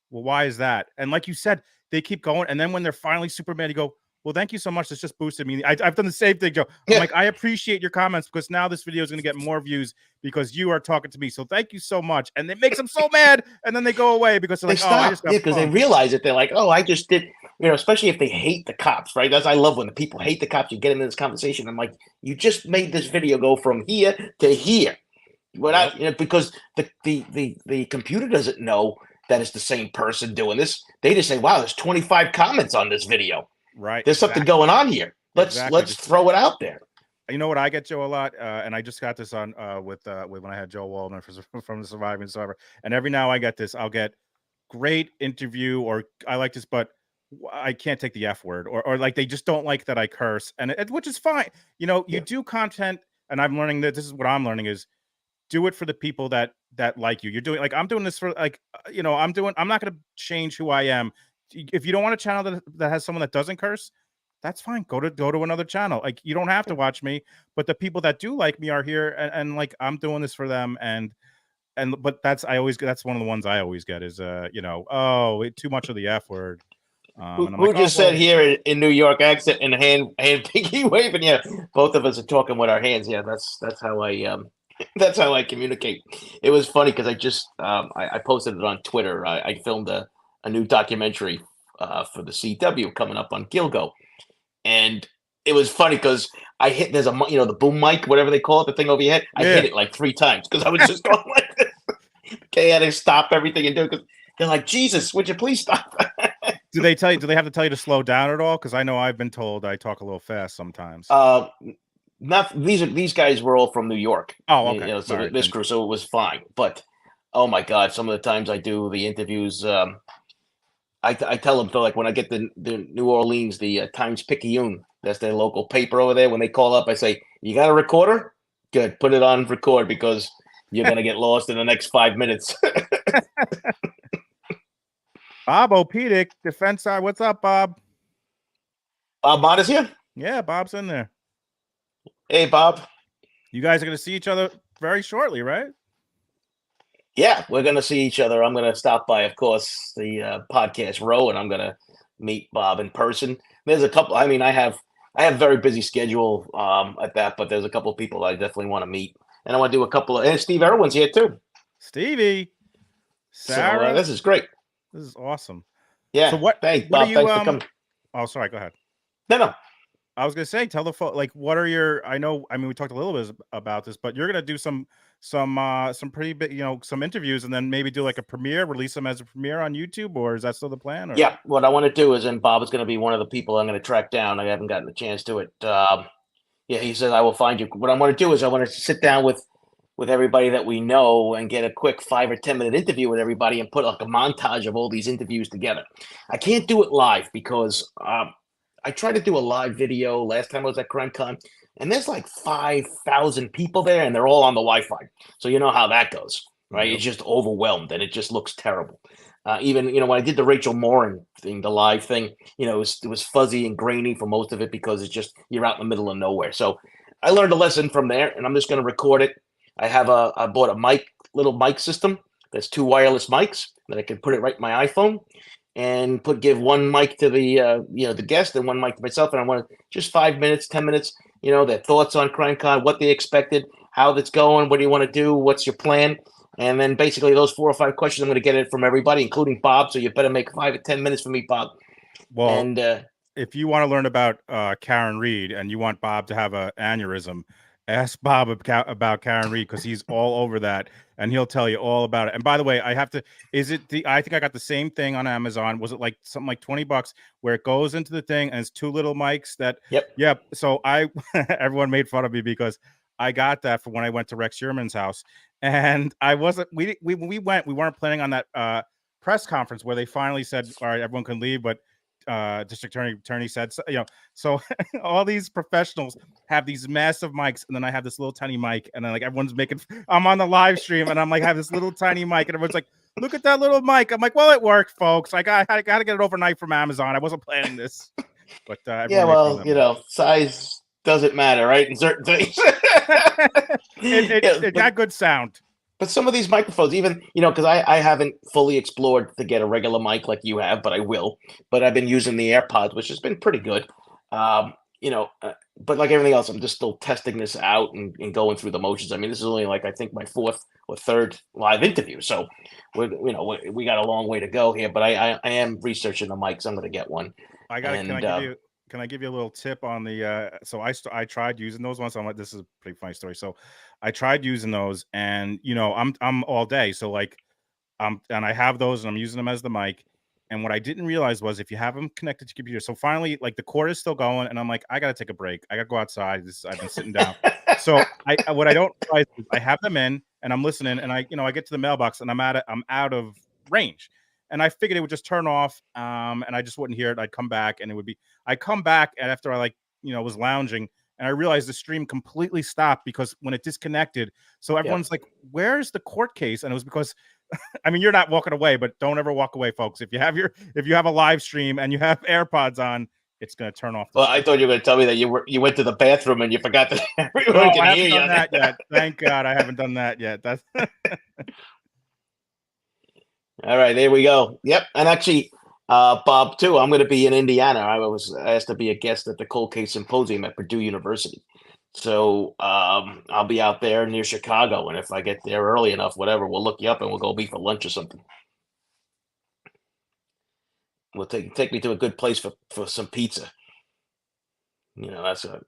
"Well, why is that?" And like you said, they keep going. And then when they're finally super mad, you go, "Well, thank you so much. This just boosted me." I've done the same thing, Joe. I'm Yeah. like, I appreciate your comments because now this video is going to get more views because you are talking to me. So thank you so much. And it makes them so mad, and then they go away because they're They like, "Oh, I stop, just got because they punked." realize it. They're like, "Oh, I just did," especially if they hate the cops, right? That's I love when the people hate the cops. You get into this conversation. I'm like, you just made this video go from here to here. Yep. Because the computer doesn't know that it's the same person doing this. They just say, "Wow, there's 25 comments on this video. Right. There's something going on here. Let's Exactly. throw it out there." You know what I get, Joe, a lot, and I just got this on with when I had Joe Waldman from the Surviving Survivor, and every now I get this, I'll get great interview or I like this, but I can't take the F word or like they just don't like that I curse, and which is fine. You Yeah. do content, and I'm learning that this is what I'm learning is do it for the people that like you. You're doing like I'm doing this for like I'm not going to change who I am. If you don't want a channel that has someone that doesn't curse, that's fine. Go to another channel. Like you don't have to watch me, but the people that do like me are here, and like I'm doing this for them. But that's one of the ones I always get is too much of the F word. And I'm Who like, oh just said well, here in New York accent and hand pinky waving? Yeah, both of us are talking with our hands. Yeah, that's how I that's how I communicate. It was funny because I just I posted it on Twitter. I filmed a new documentary for the CW coming up on Gilgo, and it was funny because I hit there's the boom mic, whatever they call it, the thing over your head. I yeah. hit it like 3 times because I was just going like this. Okay, I had to stop everything and do it because they're like, "Jesus, would you please stop?" Do they tell you? Do they have to tell you to slow down at all? Because I know I've been told I talk a little fast sometimes. Uh, Not these guys were all from New York, Oh, okay. so All right this then. crew, so it was fine. But oh my God, some of the times I do the interviews, I tell them, so like when I get the New Orleans, the Times Picayune, that's their local paper over there. When they call up, I say, "You got a recorder? Good, put it on record because you're gonna get lost in the next 5 minutes." Bob Opedic, defense side. What's up, Bob? Bob Mott is here. Yeah, Bob's in there. Hey, Bob. You guys are going to see each other very shortly, right? Yeah, we're gonna see each other. I'm gonna stop by, of course, the podcast row, and I'm gonna meet Bob in person. There's a couple. I mean, I have very busy schedule at that, but there's a couple of people I definitely want to meet, and I want to do a couple of. And Steve Irwin's here too. Stevie, So Sarah, this is great. this is awesome. So Yeah, what thanks, are Bob. you Thanks for coming. Oh, sorry, go ahead. No, no. I was gonna say, tell the folks, like, what are your? I know, I mean, we talked a little bit about this, but you're gonna do some pretty big, some interviews, and then maybe do like a premiere, release them as a premiere on YouTube, or is that still the plan? Or Yeah, what I want to do is, and Bob is going to be one of the people I'm going to track down. I haven't gotten a chance to it. Yeah, he says I will find you. What I want to do is I want to sit down with everybody that we know and get a quick 5 or 10 minute interview with everybody and put like a montage of all these interviews together. I can't do it live because I tried to do a live video last time I was at CrimeCon, and there's like 5,000 people there, and they're all on the Wi-Fi. So you know how that goes, right? Yep. It's just overwhelmed, and it just looks terrible. Even when I did the Rachel Morin thing, the live thing, it was fuzzy and grainy for most of it because it's just you're out in the middle of nowhere. So I learned a lesson from there, and I'm just going to record it. I bought a little mic system that's 2 wireless mics that I can put it right in my iPhone and give one mic to the guest and one mic to myself. And I want to just 5 minutes, 10 minutes, their thoughts on CrimeCon, what they expected, how that's going, what do you want to do, what's your plan, and then basically those 4 or 5 questions I'm going to get it from everybody, including Bob. So you better make 5 or 10 minutes for me, Bob. Well, And if you want to learn about Karen Reed and you want Bob to have an aneurysm, ask Bob about Karen Reed, because he's all over that and he'll tell you all about it. And by the way, I think I got the same thing on Amazon. Was it like something like $20 where it goes into the thing and it's 2 little mics that, yep. So everyone made fun of me because I got that for when I went to Rex Sherman's house, and I wasn't, when we went, we weren't planning on that press conference where they finally said, all right, everyone can leave, but district attorney said, so all these professionals have these massive mics, and then I have this little tiny mic, and then like everyone's I'm on the live stream, and I'm like, I have this little tiny mic, and everyone's like, look at that little mic. I'm like, well, it worked, folks. I got to get it overnight from Amazon. I wasn't planning this, but Yeah, well, size doesn't matter, right? In certain things, it got good sound. But some of these microphones, even, because I haven't fully explored to get a regular mic like you have, but I will. But I've been using the AirPods, which has been pretty good. But like everything else, I'm just still testing this out and going through the motions. I mean, this is only like I think my 4th or 3rd live interview, so we got a long way to go here. But I am researching the mics. I'm going to get one. Can I give you a little tip on the so I tried using those ones. So I'm like, this is a pretty funny story. So I tried using those, and I'm all day, so like and I have those and I'm using them as the mic. And what I didn't realize was if you have them connected to your computer, so finally like the cord is still going, and I'm like, I gotta take a break. I gotta go outside. I've been sitting down. So what I don't realize is I have them in and I'm listening, and I get to the mailbox and I'm out of range. And I figured it would just turn off, and I just wouldn't hear it. I'd come back, and I come back, and after I was lounging, and I realized the stream completely stopped because when it disconnected, so everyone's like, "Where's the court case?" And it was because, I mean, you're not walking away, but don't ever walk away, folks. If you have a live stream and you have AirPods on, it's going to turn off. Well, I thought you were going to tell me that you went to the bathroom and you forgot that everyone no, can I hear haven't you. done that yet. Thank God, I haven't done that yet. That's all right. There we go. Yep. And actually, Bob, too, I'm going to be in Indiana. I was asked to be a guest at the Cold Case Symposium at Purdue University. So I'll be out there near Chicago, and if I get there early enough, whatever, we'll look you up and we'll go meet for lunch or something. We'll take me to a good place for some pizza. That's a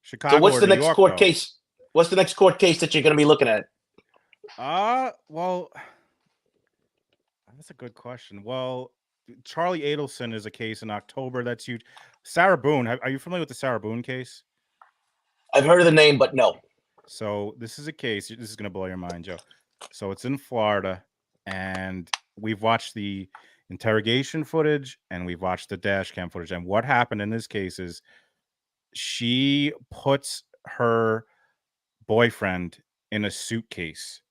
Chicago. So what's the next York, court though? case? What's the next court case that you're going to be looking at? Well, that's a good question. Well, Charlie Adelson is a case in October. That's huge. Sarah Boone. Are you familiar with the Sarah Boone case? I've heard of the name, but no. So this is a case. This is going to blow your mind, Joe. So it's in Florida, and we've watched the interrogation footage and we've watched the dash cam footage. And what happened in this case is she puts her boyfriend in a suitcase,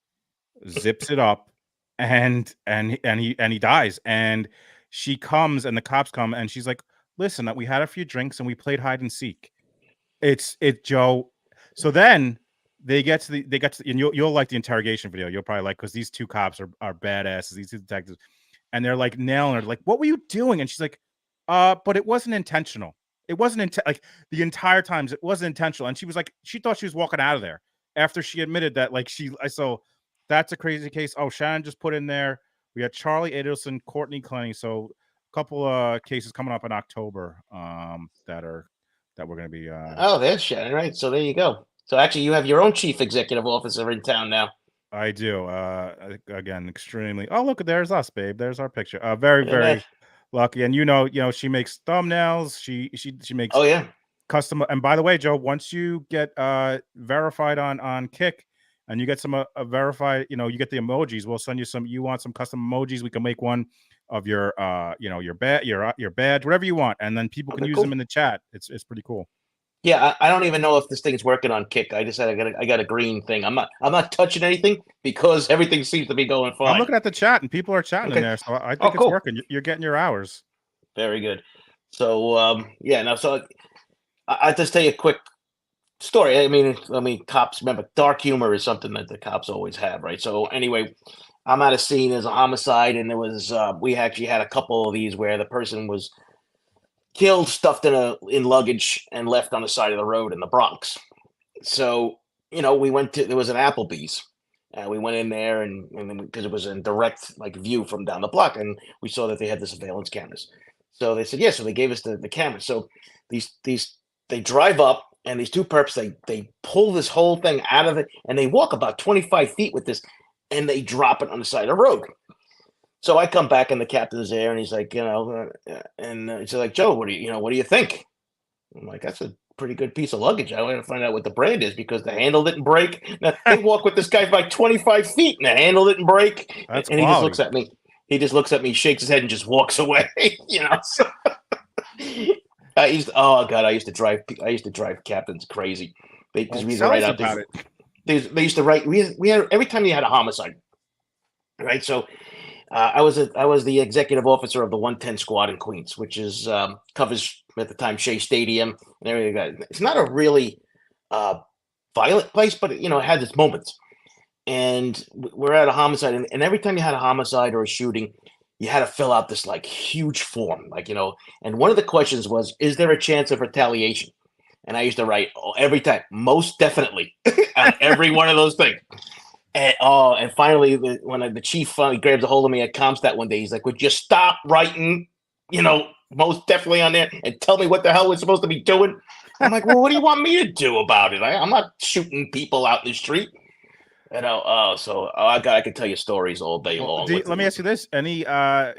zips it up, and he dies. And she comes, and the cops come, and she's like, listen, we had a few drinks and we played hide and seek. It's Joe. So then they get to and you'll like the interrogation video. You'll probably like, because these 2 cops are badasses, these 2 detectives, and they're like nailing her, like, what were you doing? And she's like, but it wasn't intentional. It wasn't like the entire times it wasn't intentional. And she was like, she thought she was walking out of there after she admitted that, like, so that's a crazy case. Oh, Shannon just put in there, we had Charlie Adelson, Courtney Clenny. So couple cases coming up in October that we're going to be. Oh, there's Shannon, right? So there you go. So actually, you have your own chief executive officer in town now. I do. Again, extremely. Oh, look, there's us, babe. There's our picture. Very, Look at that. very lucky. And she makes thumbnails. She makes Oh yeah. custom. And by the way, Joe, once you get verified on Kick, and you get some verified, you get the emojis. We'll send you some. You want some custom emojis? We can make one of your your badge, whatever you want, and then people can Okay, use cool. them in the chat. It's pretty cool. Yeah, I don't even know if this thing's working on Kick. I just said I got a green thing. I'm not touching anything because everything seems to be going I'm fine. looking at the chat, and people are chatting in Okay. there, so I Oh, think it's cool. working. You're getting your hours. Very good. So yeah, now so I just tell you a quick story. I mean, cops remember dark humor is something that the cops always have, right? So anyway, I'm at a scene. There's a homicide, and there was we actually had a couple of these where the person was killed, stuffed in luggage, and left on the side of the road in the Bronx. So we went to there was an Applebee's. And we went in there, and because it was in direct like view from down the block, and we saw that they had the surveillance cameras. So they said, yeah. So they gave us the cameras. So these they drive up, and these two perps they pull this whole thing out of it, and they walk about 25 feet with this, and they drop it on the side of the road. So I come back, and the captain's there, and he's like, and he's like, Joe, what do you think? I'm like, that's a pretty good piece of luggage. I want to find out what the brand is because the handle didn't break. Now, they walk with this guy for like 25 feet, and the handle didn't break. That's And he just quality. looks at me. He just looks at me, shakes his head, and just walks away. So, I used to drive captains crazy because we used to Tell write us out about these. it. They used to write. We had every time you had a homicide, right? So I was the executive officer of the 110 squad in Queens, which is covers at the time Shea Stadium and everything. It's not a really violent place, but it had its moments. And we're at a homicide, and every time you had a homicide or a shooting, you had to fill out this like huge form, And one of the questions was, "Is there a chance of retaliation?" And I used to write every time, most definitely, on every one of those things. And finally, when the chief finally grabs a hold of me at Comstat one day, he's like, "Would you stop writing, most definitely on there and tell me what the hell we're supposed to be doing?" I'm like, "Well, what do you want me to do about it? I'm not shooting people out in the street." I could tell you stories all day Well, long. let me ask you this: any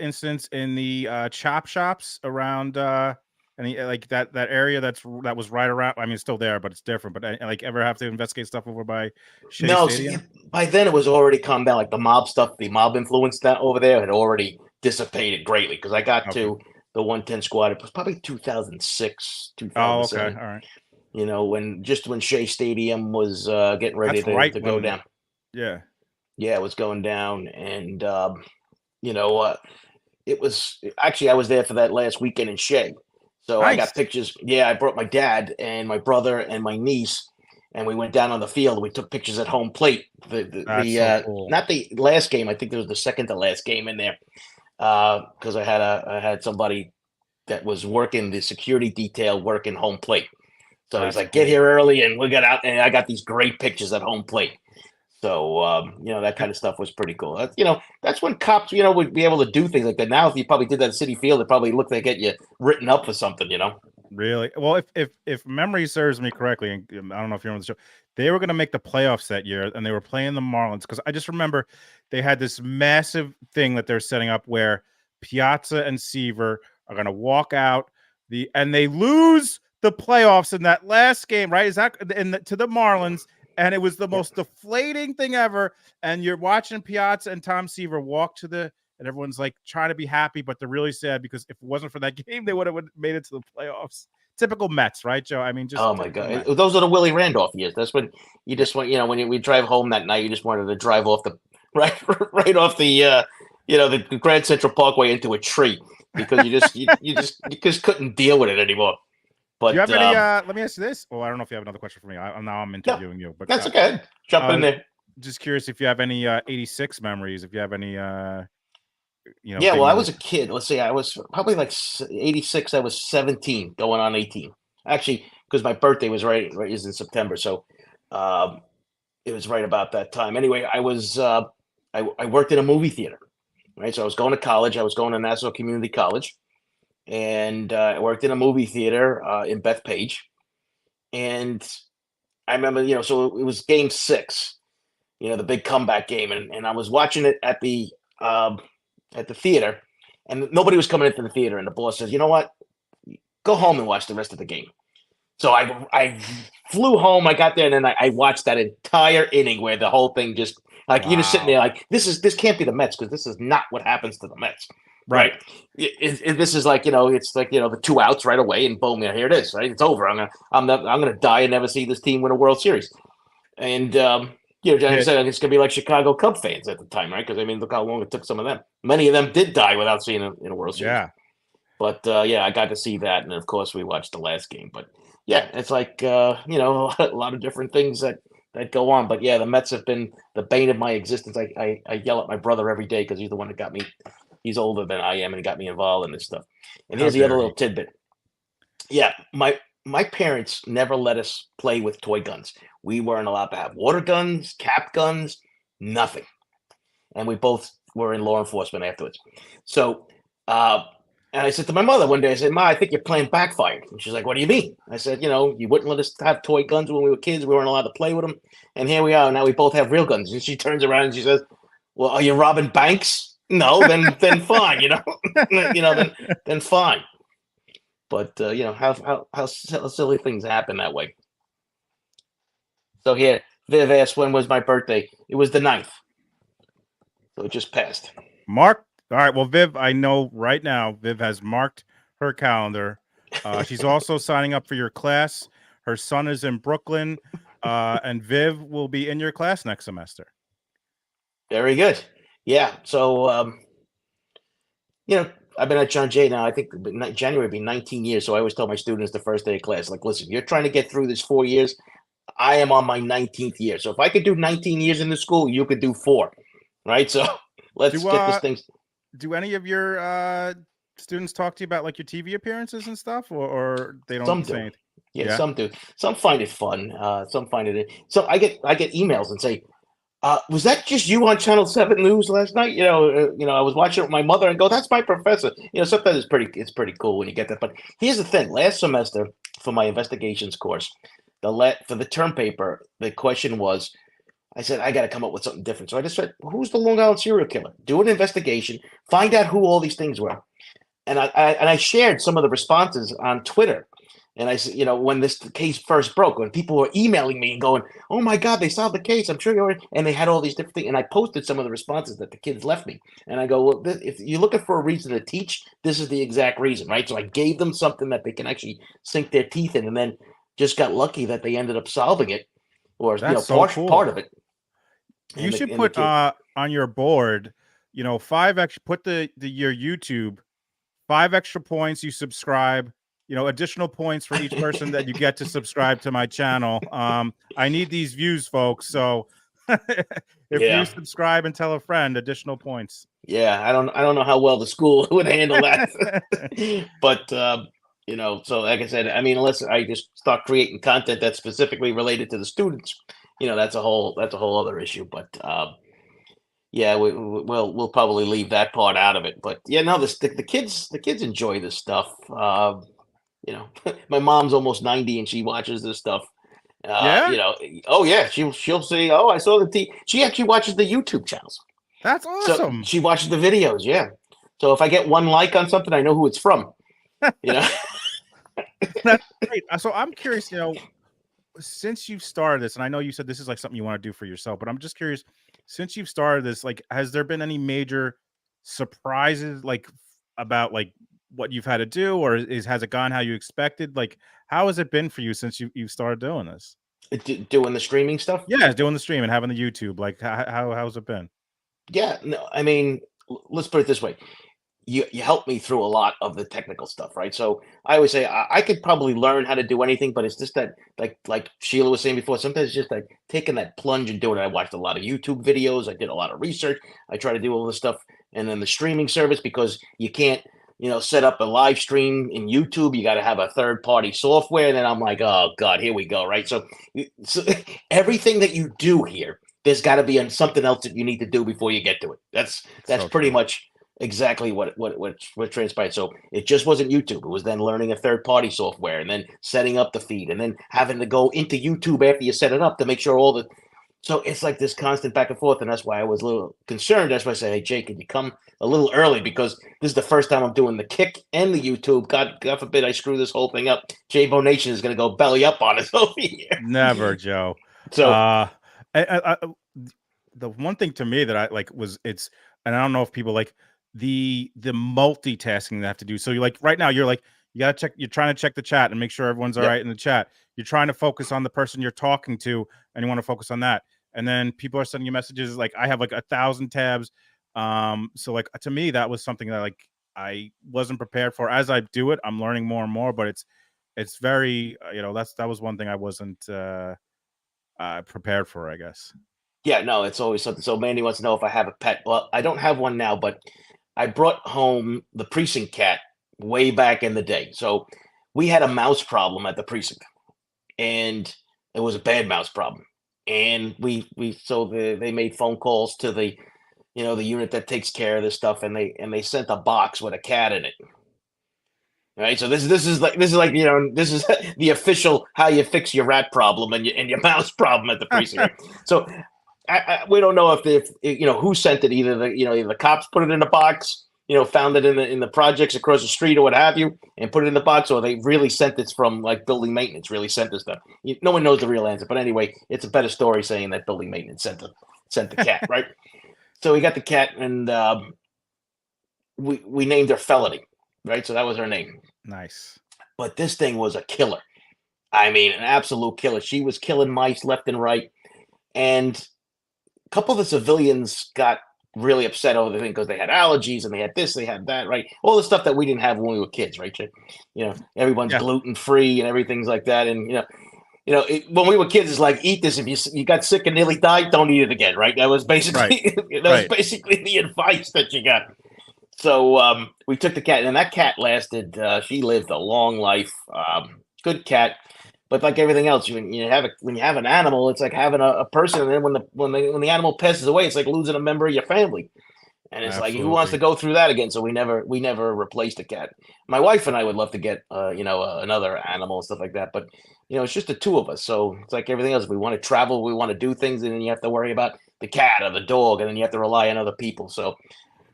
instance in the chop shops around any like that area that was right around? I mean, it's still there, but it's different. But like, ever have to investigate stuff over by Shea No, Stadium? by then it was already calmed down. Like the mob stuff, the mob influence that over there had already dissipated greatly because I got Okay. to the 110 squad. It was probably 2006, Oh, okay. 2007. All right. When Shea Stadium was getting ready That's right to go when. down. Yeah. Yeah, it was going down, and it was actually I was there for that last weekend in Shea, so I Nice. got pictures. Yeah, I brought my dad and my brother and my niece, and we went down on the field. We took pictures at home plate. That's so cool. Not the last game. I think there was the second to last game in there because I had somebody that was working the security detail working home plate. So he's That's like, "Get cool. here early," and we got out, and I got these great pictures at home plate. So that kind of stuff was pretty cool. That's when cops, would be able to do things like that. Now, if you probably did that at City Field, it probably looked like get you written up for something. Really? Well, if memory serves me correctly, and I don't know if you're on the show, they were going to make the playoffs that year, and they were playing the Marlins because I just remember they had this massive thing that they're setting up where Piazza and Seaver are going to walk out and they lose the playoffs in that last game, right? Is that to the Marlins? And it was the most deflating thing ever. And you're watching Piazza and Tom Seaver walk and everyone's like trying to be happy, but they're really sad because if it wasn't for that game, they would have made it to the playoffs. Typical Mets, right, Joe? I mean, just Oh my God, those are the Willie Randolph years. That's when you just want, when we drive home that night, you just wanted to drive off the right, right off the Grand Central Parkway into a tree because you just couldn't deal with it anymore. But do you have any? Let me ask you this. Well, I don't know if you have another question for me. Now I'm interviewing you, but that's okay. Jump in there. Just curious if you have any '86 memories. If you have any, Yeah, big well, I memories. was a kid. Let's see, I was probably like 86. I was 17, going on 18. Actually, because my birthday was right is in September, so it was right about that time. Anyway, I worked in a movie theater, right? So I was going to college. I was going to Nassau Community College, and I worked in a movie theater in Bethpage. And I remember, so it was Game 6, the big comeback game, and I was watching it um, at the theater, and nobody was coming into the theater, and the boss says, "You know what? Go home and watch the rest of the game." So I flew home. I got there, and then I watched that entire inning where the whole thing just like you're just sitting there Wow. like this can't be the Mets because this is not what happens to the Mets, Right. right? This is like it's like the 2 outs right away, and boom, here it is, right? It's over. I'm gonna die and never see this team win a World Series. And like I Did said, it's gonna be like Chicago Cub fans at the time, right? Because I mean, look how long it took some of them. Many of them did die without seeing in a World Series. yeah. But yeah, I got to see that, and of course, we watched the last game. But yeah, it's like a lot of different things that go on. But yeah, the Mets have been the bane of my existence. I yell at my brother every day because he's the one that got me. He's older than I am, and he got me involved in this stuff. And How here's the other dare he? little tidbit. Yeah, my parents never let us play with toy guns. We weren't allowed to have water guns, cap guns, nothing. And we both were in law enforcement afterwards. So, uh, and I said to my mother one day, I said, "Ma, I think your plan backfired." And she's like, "What do you mean?" I said, "You wouldn't let us have toy guns when we were kids. We weren't allowed to play with them. And here we are. Now we both have real guns." And she turns around and she says, "Well, are you robbing banks? No, then fine, then fine." But how silly things happen that way. So here, Viv asked, when was my birthday? It was the 9th. So it just passed. Mark. All right. Well, Viv, I know right now Viv has marked her calendar. She's also signing up for your class. Her son is in Brooklyn, and Viv will be in your class next semester. Very good. Yeah. So I've been at John Jay now. I think January will be 19 years. So I always tell my students the first day of class, like, listen, you're trying to get through this 4 years. I am on my 19th year. So if I could do 19 years in the school, you could do 4. Right. So let's Do get this thing. do any of your students talk to you about like your TV appearances and stuff, or they don't Some say do. anything? Yeah, Yeah. some do. Some find it fun. Some find it. So I get emails and say, was that just you on Channel 7 News last night? I was watching it with my mother and go, "That's my professor." Sometimes it's pretty cool when you get that. But here's the thing: last semester for my investigations course, for the term paper, the question was, I said I got to come up with something different. So I just said, "Who's the Long Island serial killer?" Do an investigation, find out who all these things were, and I shared some of the responses on Twitter. And I said, when this case first broke, when people were emailing me and going, "Oh my God, they solved the case! I'm sure you already," and they had all these different things. And I posted some of the responses that the kids left me. And I go, "Well, if you're looking for a reason to teach, this is the exact reason, right?" So I gave them something that they can actually sink their teeth in, and then just got lucky that they ended up solving it, or That's so part cool. of it. You And the should and the put kid, on your board, 5 extra. Put your YouTube 5 extra points. You subscribe. Additional points for each person that you get to subscribe to my channel. I need these views, folks. So if you yeah. subscribe and tell a friend, additional points. Yeah, I don't know how well the school would handle that. But so like I said, I mean, unless I just start creating content that's specifically related to the students, that's a whole other issue. But yeah, we'll probably leave that part out of it. But yeah, no, the kids enjoy this stuff. My mom's almost 90 and she watches this stuff. Yeah, Oh yeah, she'll say, "Oh, I saw the T." She actually watches the YouTube channels. that's So awesome. she watches the videos, yeah. So if I get one like on something, I know who it's from. You know, That's great. So I'm curious, since you've started this, and I know you said this is like something you want to do for yourself, but I'm just curious, since you've started this, like, has there been any major surprises, like about like what you've had to do, or has it gone how you expected? Like, how has it been for you since you started doing this? doing the streaming stuff. Yeah, doing the stream and having the YouTube. Like, how's it been? Yeah, no, I mean, let's put it this way: you helped me through a lot of the technical stuff, right? So I always say I could probably learn how to do anything, but it's just that, like Sheila was saying before, sometimes it's just like taking that plunge and doing it. I watched a lot of YouTube videos. I did a lot of research. I try to do all this stuff, and then the streaming service because you can't. Set up a live stream in YouTube. You got to have a third party software. And then I'm like, oh God, here we go. Right. So everything that you do here, there's got to be something else that you need to do before you get to it. That's So pretty true. much exactly what transpired. So it just wasn't YouTube. It was then learning a third party software and then setting up the feed and then having to go into YouTube after you set it up to make sure all the. So it's like this constant back and forth, and that's why I was a little concerned. That's why I said, "Hey, Jake, can you come a little early because this is the first time I'm doing the Kick and the YouTube. God forbid I screw this whole thing up. JayBoNation is going to go belly up on us over here." Never, Joe. So The one thing to me that I like was and I don't know if people like the multitasking they have to do. So you like right now, you gotta check, you're trying to check the chat and make sure everyone's all yep. right in the chat. You're trying to focus on the person you're talking to, and you want to focus on that. And then people are sending you messages like I have like 1,000 tabs. So like to me, that was something that like I wasn't prepared for. As I do it, I'm learning more and more, but it's very that was one thing I wasn't prepared for, I guess. Yeah, no, it's always something. So Mandy wants to know if I have a pet. Well, I don't have one now, but I brought home the precinct cat way back in the day. So we had a mouse problem at the precinct, and it was a bad mouse problem. And they made phone calls to the unit that takes care of this stuff, and they sent a box with a cat in it. Right. So this is the official how you fix your rat problem and your mouse problem at the precinct. Right? So we don't know if who sent it. Either the cops put it in a box, found it in the projects across the street or what have you, and put it in the box, or they really sent this from like building maintenance. Really sent this stuff. No one knows the real answer, but anyway, it's a better story saying that building maintenance sent the cat, right? So we got the cat, and we named her Felony, right? So that was her name. Nice. But this thing was a killer. I mean, an absolute killer. She was killing mice left and right, and a couple of the civilians got really upset over the thing because they had allergies and they had this, they had that, right? All the stuff that we didn't have when we were kids, right? Everyone's Yeah. gluten free and everything's like that, and when we were kids, it's like eat this. If you got sick and nearly died, don't eat it again, right? That was basically Right. basically the advice that you got. So we took the cat, and that cat lasted. She lived a long life. Good cat, but like everything else, when you have an animal, it's like having a person. And then when the animal passes away, it's like losing a member of your family. And it's like who wants to Absolutely. go through that again? So we never replaced a cat. My wife and I would love to get another animal and stuff like that, but it's just the two of us. So it's like everything else. We want to travel, we want to do things, and then you have to worry about the cat or the dog, and then you have to rely on other people. So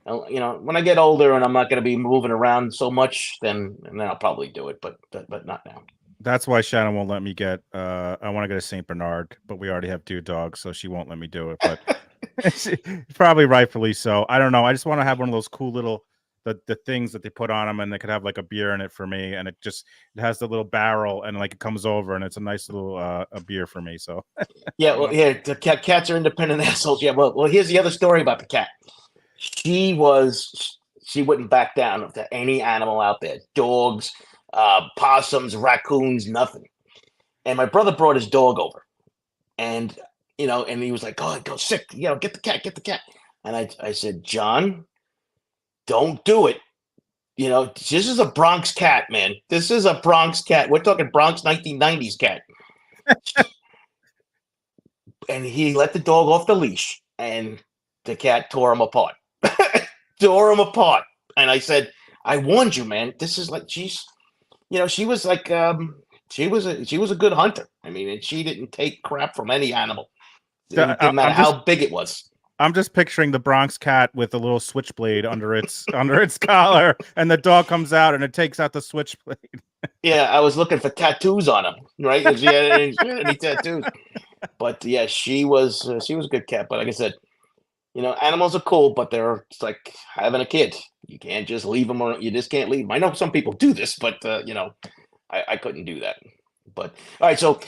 when I get older and I'm not going to be moving around so much, then I'll probably do it, but not now. That's why Shannon won't let me get I want to get a Saint Bernard, but we already have 2 dogs, so she won't let me do it. But probably rightfully so. I don't know. I just want to have one of those cool little the things that they put on them, and they could have like a beer in it for me, and it has the little barrel, and like it comes over, and it's a nice little a beer for me. So Yeah, well, yeah, the cats are independent assholes. Yeah, well, here's the other story about the cat. She wouldn't back down to any animal out there, dogs, possums, raccoons, nothing. And my brother brought his dog over, and and he was like, go sick, get the cat. And I said, John, don't do it. This is a Bronx cat, man. This is a Bronx cat. We're talking Bronx 1990s cat. And he let the dog off the leash, and the cat tore him apart. Tore him apart. And I said, I warned you, man. This is like she was like she was a good hunter. I mean, and she didn't take crap from any animal. It didn't matter how big it was. I'm just picturing the Bronx cat with a little switchblade under its collar, and the dog comes out and it takes out the switchblade. Yeah, I was looking for tattoos on him, right? If she had any tattoos. But yeah, she was a good cat. But like I said, animals are cool, but it's like having a kid. You can't just leave them, or you just can't leave them. I know some people do this, but I couldn't do that. But all right, so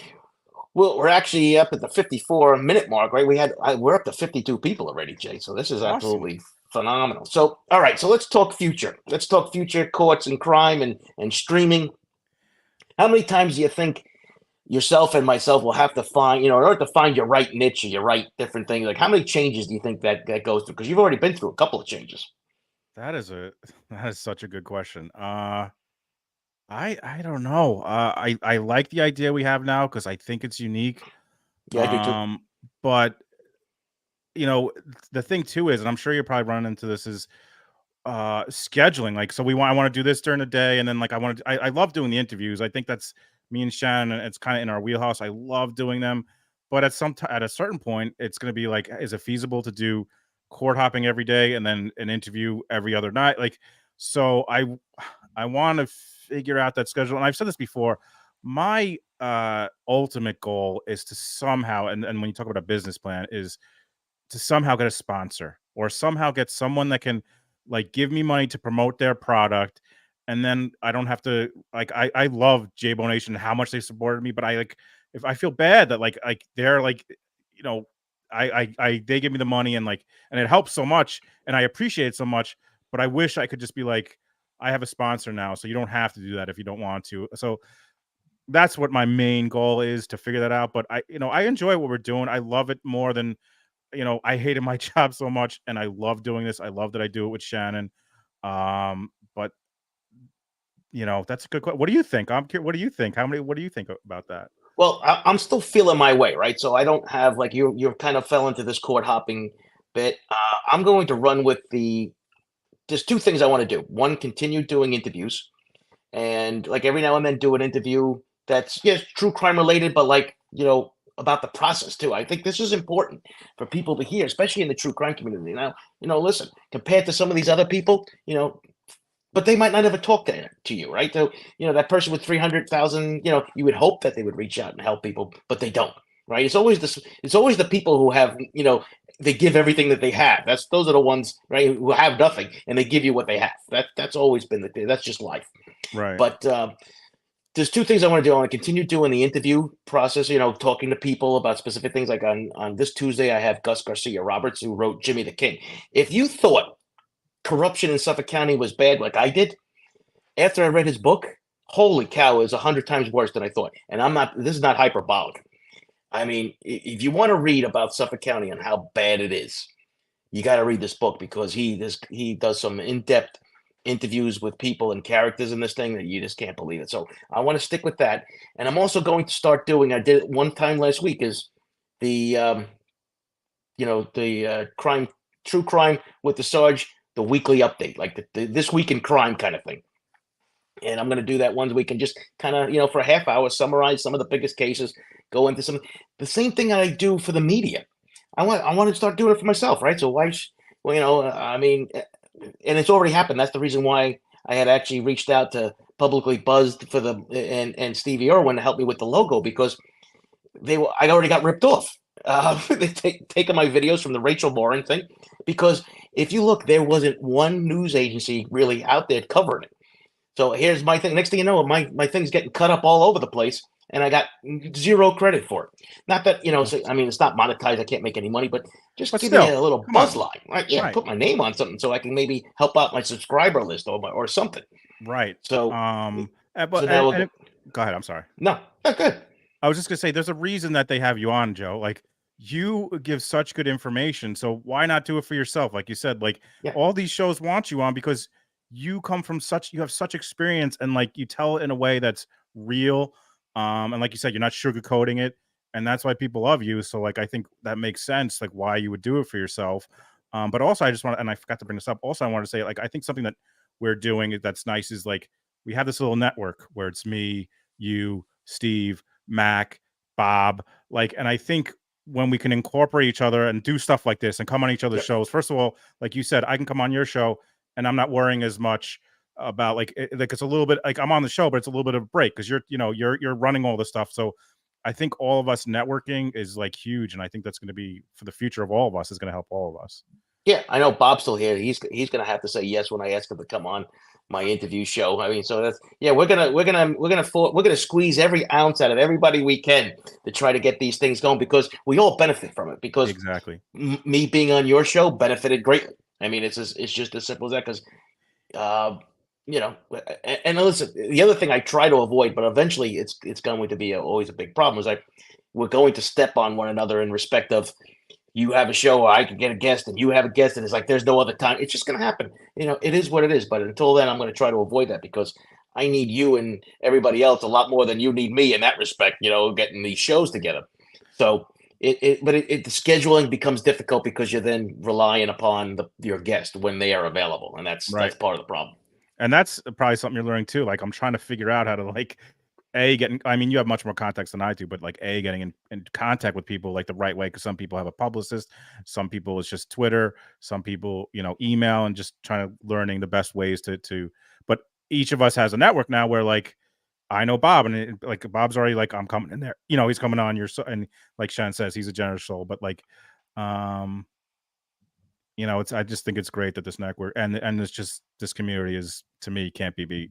we're actually up at the 54-minute mark, right? We're up to 52 people already, Jay. So this is Awesome. absolutely phenomenal. So all right, so let's talk future. Let's talk future courts and crime and streaming. How many times do you think yourself and myself will have to find, in order to find your right niche or your right different thing? Like, how many changes do you think that goes through? Because you've already been through a couple of changes. That is such a good question. I don't know. I like the idea we have now because I think it's unique. Yeah, I do too. But the thing too is, and I'm sure you're probably running into this, is scheduling. Like, so I want to do this during the day, and then like I love doing the interviews. I think that's me and Shannon, and it's kind of in our wheelhouse. I love doing them, but at a certain point, it's going to be like, is it feasible to do court hopping every day and then an interview every other night? Like, so I want to figure out that schedule. And I've said this before. My ultimate goal is to somehow, and when you talk about a business plan, is to somehow get a sponsor or somehow get someone that can like give me money to promote their product. And then I don't have to, like, I love JayBoNation and how much they supported me, but I like, if I feel bad that like they're like, you know, they give me the money and like, and it helps so much and I appreciate it so much, but I wish I could just be like, I have a sponsor now, so you don't have to do that if you don't want to. So that's what my main goal is, to figure that out. But I enjoy what we're doing. I love it more than, I hated my job so much and I love doing this. I love that I do it with Shannon. But that's a good question. What do you think? I'm curious. What do you think? What do you think about that? Well, I'm still feeling my way, right? So I don't have like you kind of fell into this court hopping bit. I'm going to run with there's two things I want to do. One, continue doing interviews, and like every now and then do an interview that's, yes, true crime related, but like, about the process too. I think this is important for people to hear, especially in the true crime community. Now, listen, compared to some of these other people, but they might not ever talk to you, right? So, that person with 300,000, you would hope that they would reach out and help people, but they don't, right? It's always the people who have, they give everything that they have. Those are the ones, right, who have nothing and they give you what they have. That's always been that's just life. Right. But there's two things I want to do. I want to continue doing the interview process, talking to people about specific things. Like on this Tuesday, I have Gus Garcia Roberts, who wrote Jimmy the King. If you thought corruption in Suffolk County was bad, like I did, after I read his book, holy cow, is 100 times worse than I thought. And this is not hyperbolic. I mean, if you want to read about Suffolk County and how bad it is, you got to read this book, because he does some in-depth interviews with people and characters in this thing that you just can't believe it. So I want to stick with that. And I'm also going to start doing, I did it one time last week, is the true crime with the Sarge, the weekly update, like the this week in crime kind of thing. And I'm going to do that one week and just kind of, for a half hour, summarize some of the biggest cases, go into the same thing that I do for the media. I want to start doing it for myself, right? So I mean, and it's already happened. That's the reason why I had actually reached out to Publicly Buzzed for and Stevie Irwin to help me with the logo, because I already got ripped off. They taken my videos from the Rachel Morin thing, because if you look, there wasn't one news agency really out there covering it. So here's my thing. Next thing you know, my thing's getting cut up all over the place, and I got zero credit for it. Not that, so, I mean, it's not monetized. I can't make any money, but give me a little buzz line, right? Yeah, right. Put my name on something so I can maybe help out my subscriber list or something. Right. So, go ahead. I'm sorry. No, not good. I was just gonna say, there's a reason that they have you on, Joe. Like, you give such good information, so why not do it for yourself? Like you said, like, all these shows want you on because you come from you have such experience, and like you tell it in a way that's real. And like you said, you're not sugarcoating it, and that's why people love you. So like, I think that makes sense, like why you would do it for yourself. But also I forgot to bring this up. Also, I want to say, like, I think something that we're doing that's nice is like, we have this little network where it's me, you, Steve, Mac, Bob, like, and I think when we can incorporate each other and do stuff like this and come on each other's shows, first of all, like you said, I can come on your show and I'm not worrying as much about like it's a little bit like I'm on the show, but it's a little bit of a break because you're running all this stuff. So I think all of us networking is like huge, and I think that's going to be, for the future of all of us, is going to help all of us. Yeah, I know Bob's still here. He's going to have to say yes when I ask him to come on my interview show. I mean, so that's, we're gonna squeeze every ounce out of everybody we can to try to get these things going, because we all benefit from it. Because exactly, me being on your show benefited greatly. I mean, it's just as simple as that. Because and listen, the other thing I try to avoid, but eventually it's going to be always a big problem, is we're going to step on one another in respect of, you have a show where I can get a guest and you have a guest, and it's like there's no other time. It's just going to happen. It is what it is. But until then, I'm going to try to avoid that, because I need you and everybody else a lot more than you need me in that respect, getting these shows together. So The scheduling becomes difficult because you're then relying upon your guest when they are available, and that's Right. part of the problem. And that's probably something you're learning too. Like I'm trying to figure out how to like I mean, you have much more context than I do, but like getting in contact with people like the right way. Cause some people have a publicist, some people it's just Twitter, some people, email and just trying to learning the best ways but each of us has a network now where like I know Bob and like Bob's already like, I'm coming in there, he's coming on your, and like Shan says, he's a generous soul, but like, I just think it's great that this network and it's just, this community is, to me, can't be beat.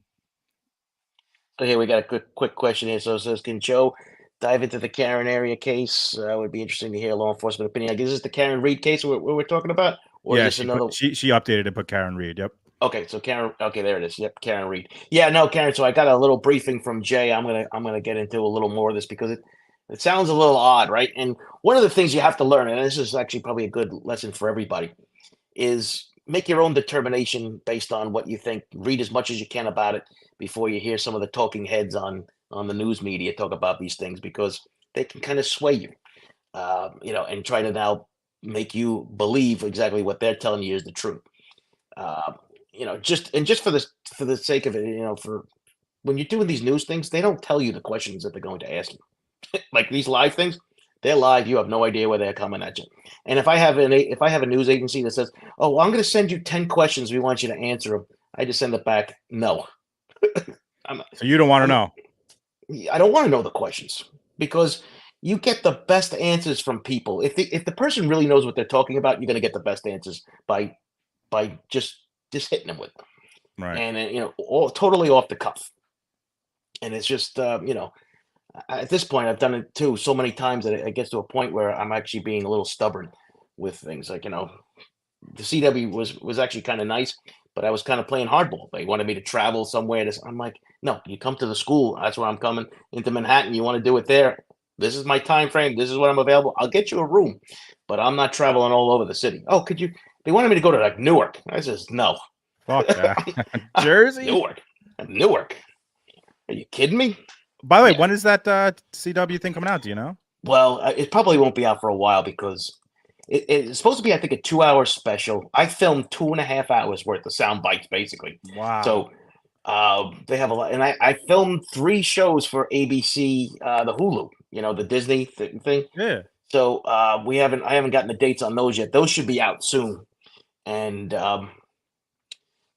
Okay, we got a quick question here. So it says, can Joe dive into the Karen area case? Would be interesting to hear law enforcement opinion. Like, is this the Karen Reed case we're talking about, or is Yeah, this another? she updated and put Karen Reed. Yep. Okay, so Karen. Okay, there it is. Yep, Karen Reed. Yeah, no, Karen. So I got a little briefing from Jay. I'm gonna get into a little more of this because it sounds a little odd, right? And one of the things you have to learn, and this is actually probably a good lesson for everybody, is make your own determination based on what you think. Read as much as you can about it before you hear some of the talking heads on the news media talk about these things because they can kind of sway you, and try to now make you believe exactly what they're telling you is the truth. Uh, just for the sake of it, for when you're doing these news things, they don't tell you the questions that they're going to ask you. Like these live things, they're live. You have no idea where they're coming at you. And if I have a news agency that says, "Oh, well, I'm going to send you 10 questions. We want you to answer them," I just send it back. No, So you don't want to I'm, know. I don't want to know the questions because you get the best answers from people. If the person really knows what they're talking about, you're going to get the best answers by just hitting them with, Right. and all totally off the cuff. And it's just at this point, I've done it too so many times that it gets to a point where I'm actually being a little stubborn with things. Like, the CW was actually kind of nice, but I was kind of playing hardball. They wanted me to travel somewhere. I'm like, no, you come to the school. That's where I'm coming into Manhattan. You want to do it there? This is my time frame. This is when I'm available. I'll get you a room, but I'm not traveling all over the city. Oh, could you? They wanted me to go to like Newark. I says no. Fuck that. Jersey? Newark. Are you kidding me? By the way, Yeah. when is that CW thing coming out? Do you know? Well, it probably won't be out for a while because it's supposed to be, I think, a 2-hour special. I filmed 2.5 hours worth of sound bites, basically. Wow. So they have a lot, and I filmed 3 shows for ABC, the Hulu, the Disney thing. Yeah. So I haven't gotten the dates on those yet. Those should be out soon. And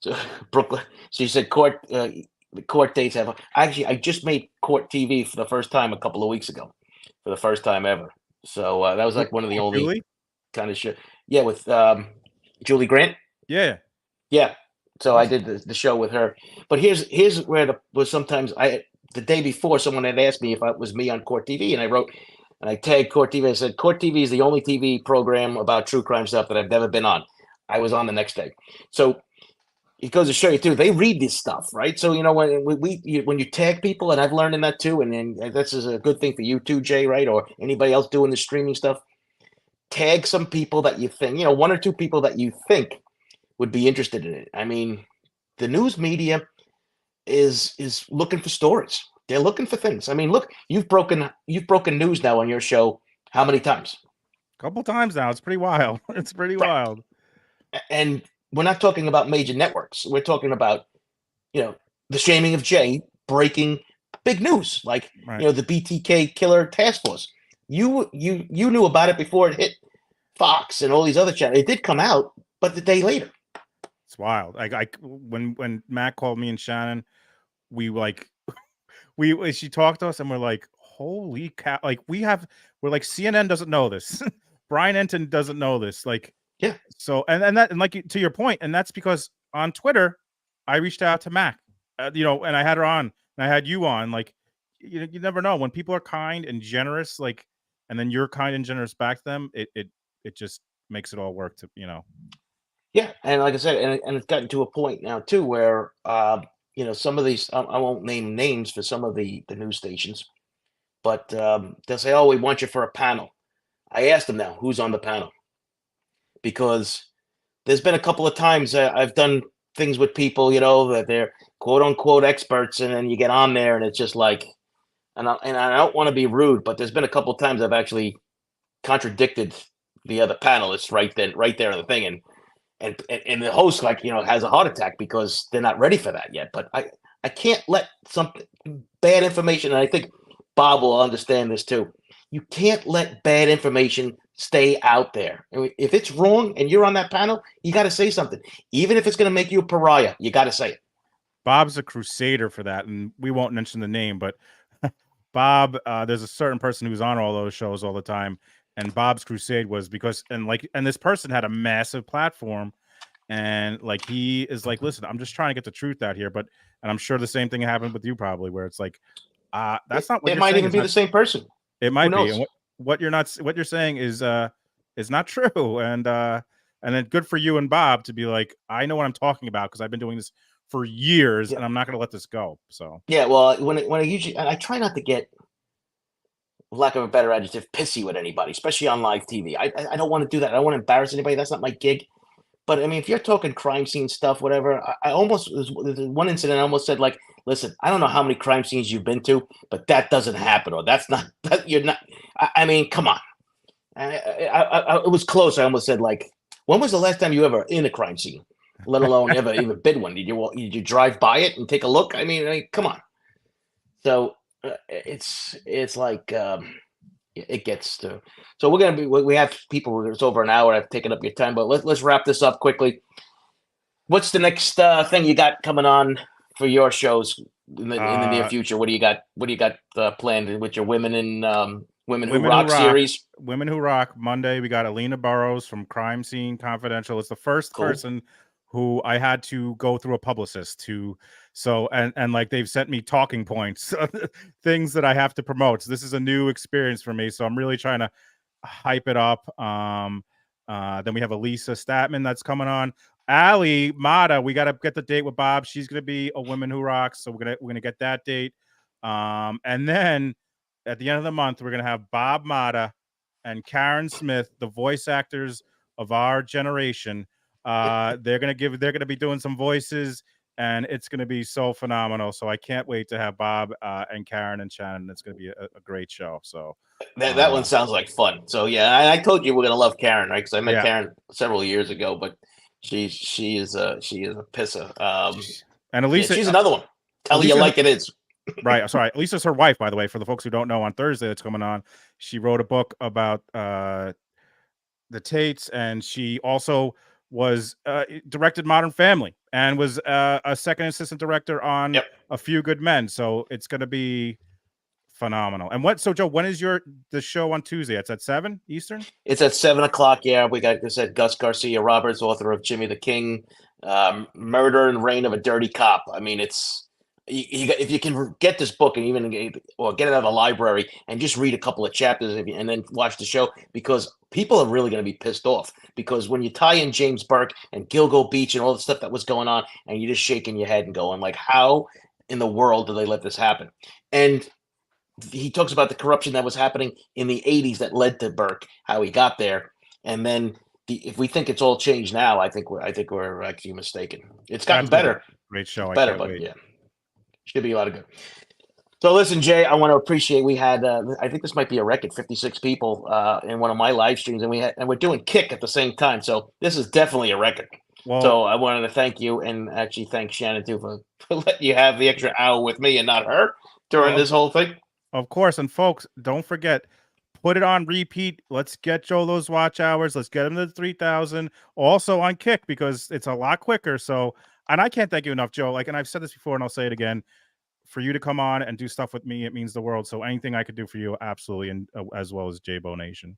so Brooklyn. So you said court. The court dates have. Actually, I just made court TV for the first time a couple of weeks ago, for the first time ever. So that was like one of the only Julie? kind of shit. Yeah, with Julie Grant. Yeah. Yeah. So I Awesome. did the show with her. But here's where was sometimes the day before someone had asked me if it was me on Court TV, and I wrote and I tagged Court TV. I said Court TV is the only TV program about true crime stuff that I've never been on. I was on the next day. So it goes to show you too. They read this stuff, right? So when you tag people, and I've learned in that too, and this is a good thing for you too, Jay, right? Or anybody else doing the streaming stuff. Tag some people that you think, 1 or 2 people that you think would be interested in it. I mean, the news media is looking for stories. They're looking for things. I mean, look, you've broken news now on your show how many times? A couple times now. It's pretty wild. It's pretty Right. wild. And we're not talking about major networks. We're talking about, the shaming of Jay, breaking big news, like Right. the BTK killer task force. You knew about it before it hit Fox and all these other channels. It did come out, but the day later. It's wild. Like when Matt called me and Shannon, we like she talked to us and we're like, holy cow! Like we're like, CNN doesn't know this. Brian Enton doesn't know this. Like, Yeah. So and like to your point, and that's because on Twitter, I reached out to Mac, and I had her on, and I had you on. Like, you never know when people are kind and generous, like, and then you're kind and generous back to them. It just makes it all work. Yeah, and like I said, and it's gotten to a point now too where some of these I won't name names for some of the news stations, but they'll say, "Oh, we want you for a panel." I asked them now, "Who's on the panel?" Because there's been a couple of times I've done things with people, that they're quote unquote experts, and then you get on there and it's just like, and I don't want to be rude, but there's been a couple of times I've actually contradicted the other panelists right there in the thing, and the host has a heart attack because they're not ready for that yet. But I can't let something bad information, and I think Bob will understand this too. You can't let bad information stay out there. If it's wrong and you're on that panel, you got to say something, even if it's going to make you a pariah. You got to say it. Bob's a crusader for that, and we won't mention the name, but Bob, there's a certain person who's on all those shows all the time, and Bob's crusade was because, and this person had a massive platform, and like he is like, listen, I'm just trying to get the truth out here, and I'm sure the same thing happened with you probably, where it's like, that's not what It you're might saying. even be the same person. It might Who be, knows? and what you're saying is not true, and then good for you and Bob to be like, I know what I'm talking about because I've been doing this for years, and I'm not going to let this go. So Yeah, well, when I usually, I try not to get, lack of a better adjective, pissy with anybody, especially on live TV. I don't want to do that. I don't want to embarrass anybody. That's not my gig. But I mean, if you're talking crime scene stuff, whatever, I almost, there's one incident I almost said, like, listen, I don't know how many crime scenes you've been to, but that doesn't happen, or that's not that you're not. I mean, come on. It was close. I almost said, like, when was the last time you ever in a crime scene, let alone ever even been one? Did you drive by it and take a look? I mean, come on. So it's like it gets to. So we have people. It's over an hour. I've taken up your time, but let's wrap this up quickly. What's the next thing you got coming on for your shows in the near future? What do you got? What do you got planned with your Women Who Rock series? Women Who Rock. Monday, we got Alina Burrows from Crime Scene Confidential. It's the first person who I had to go through a publicist to. So, and like they've sent me talking points, things that I have to promote. So this is a new experience for me. So I'm really trying to hype it up. Then we have Elisa Statman that's coming on. Ali Mata, we got to get the date with Bob. She's going to be a Women Who Rock. So we're gonna get that date. And then at the end of the month, we're going to have Bob Mata and Karen Smith, the voice actors of our generation. They're going to be doing some voices, and it's going to be so phenomenal. So I can't wait to have Bob and Karen and Shannon. It's going to be a great show. So that one sounds like fun. So yeah, I told you we're gonna love Karen, right? Because I met Karen several years ago, but she is a pisser. And Elisa, she's another one. Tell you like it is. Right. Sorry. Lisa's her wife, by the way, for the folks who don't know. On Thursday that's coming on, she wrote a book about the Tates, and she also was directed Modern Family and was a second assistant director on A Few Good Men. So it's going to be phenomenal. And so Joe, when is the show on Tuesday? It's at 7 Eastern? It's at 7:00. Yeah, we got, this said, Gus Garcia Roberts, author of Jimmy the King, Murder and Reign of a Dirty Cop. I mean, it's if you can get this book and get it out of the library and just read a couple of chapters and then watch the show, because people are really going to be pissed off, because when you tie in James Burke and Gilgo Beach and all the stuff that was going on, and you're just shaking your head and going, like, how in the world did they let this happen? And he talks about the corruption that was happening in the 80s that led to Burke, how he got there. And then if we think it's all changed now, I think we're actually mistaken. It's gotten better. Great show. Better, but yeah, should be a lot of good. So listen, Jay, I want to appreciate, we had I think this might be a record, 56 people in one of my live streams, and we're doing Kick at the same time. So this is definitely a record. Well, so I wanted to thank you, and actually thank Shannon too for letting you have the extra hour with me and not her during this whole thing. Of course. And folks, don't forget, put it on repeat. Let's get Joe those watch hours. Let's get him to 3,000. Also on Kick, because it's a lot quicker. So, and I can't thank you enough, Joe. And I've said this before, and I'll say it again. For you to come on and do stuff with me, it means the world. So anything I could do for you, absolutely, and as well as JayBoNation.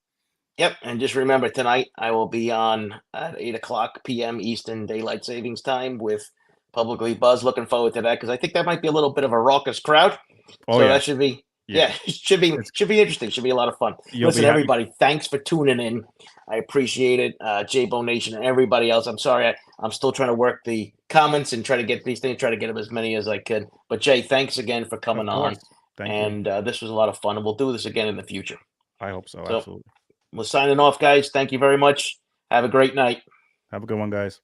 Yep, and just remember, tonight I will be on at 8:00 p.m. Eastern Daylight Savings Time with Publicly Buzz. Looking forward to that, because I think that might be a little bit of a raucous crowd. So that should be. Yeah, it should be interesting. Should be a lot of fun. Listen, everybody, thanks for tuning in. I appreciate it. JayBoNation and everybody else. I'm sorry, I'm still trying to work the comments and try to get these things, try to get them as many as I could. But Jay, thanks again for coming on. Thank you. This was a lot of fun, and we'll do this again in the future. I hope so. Absolutely. We're signing off, guys. Thank you very much. Have a great night. Have a good one, guys.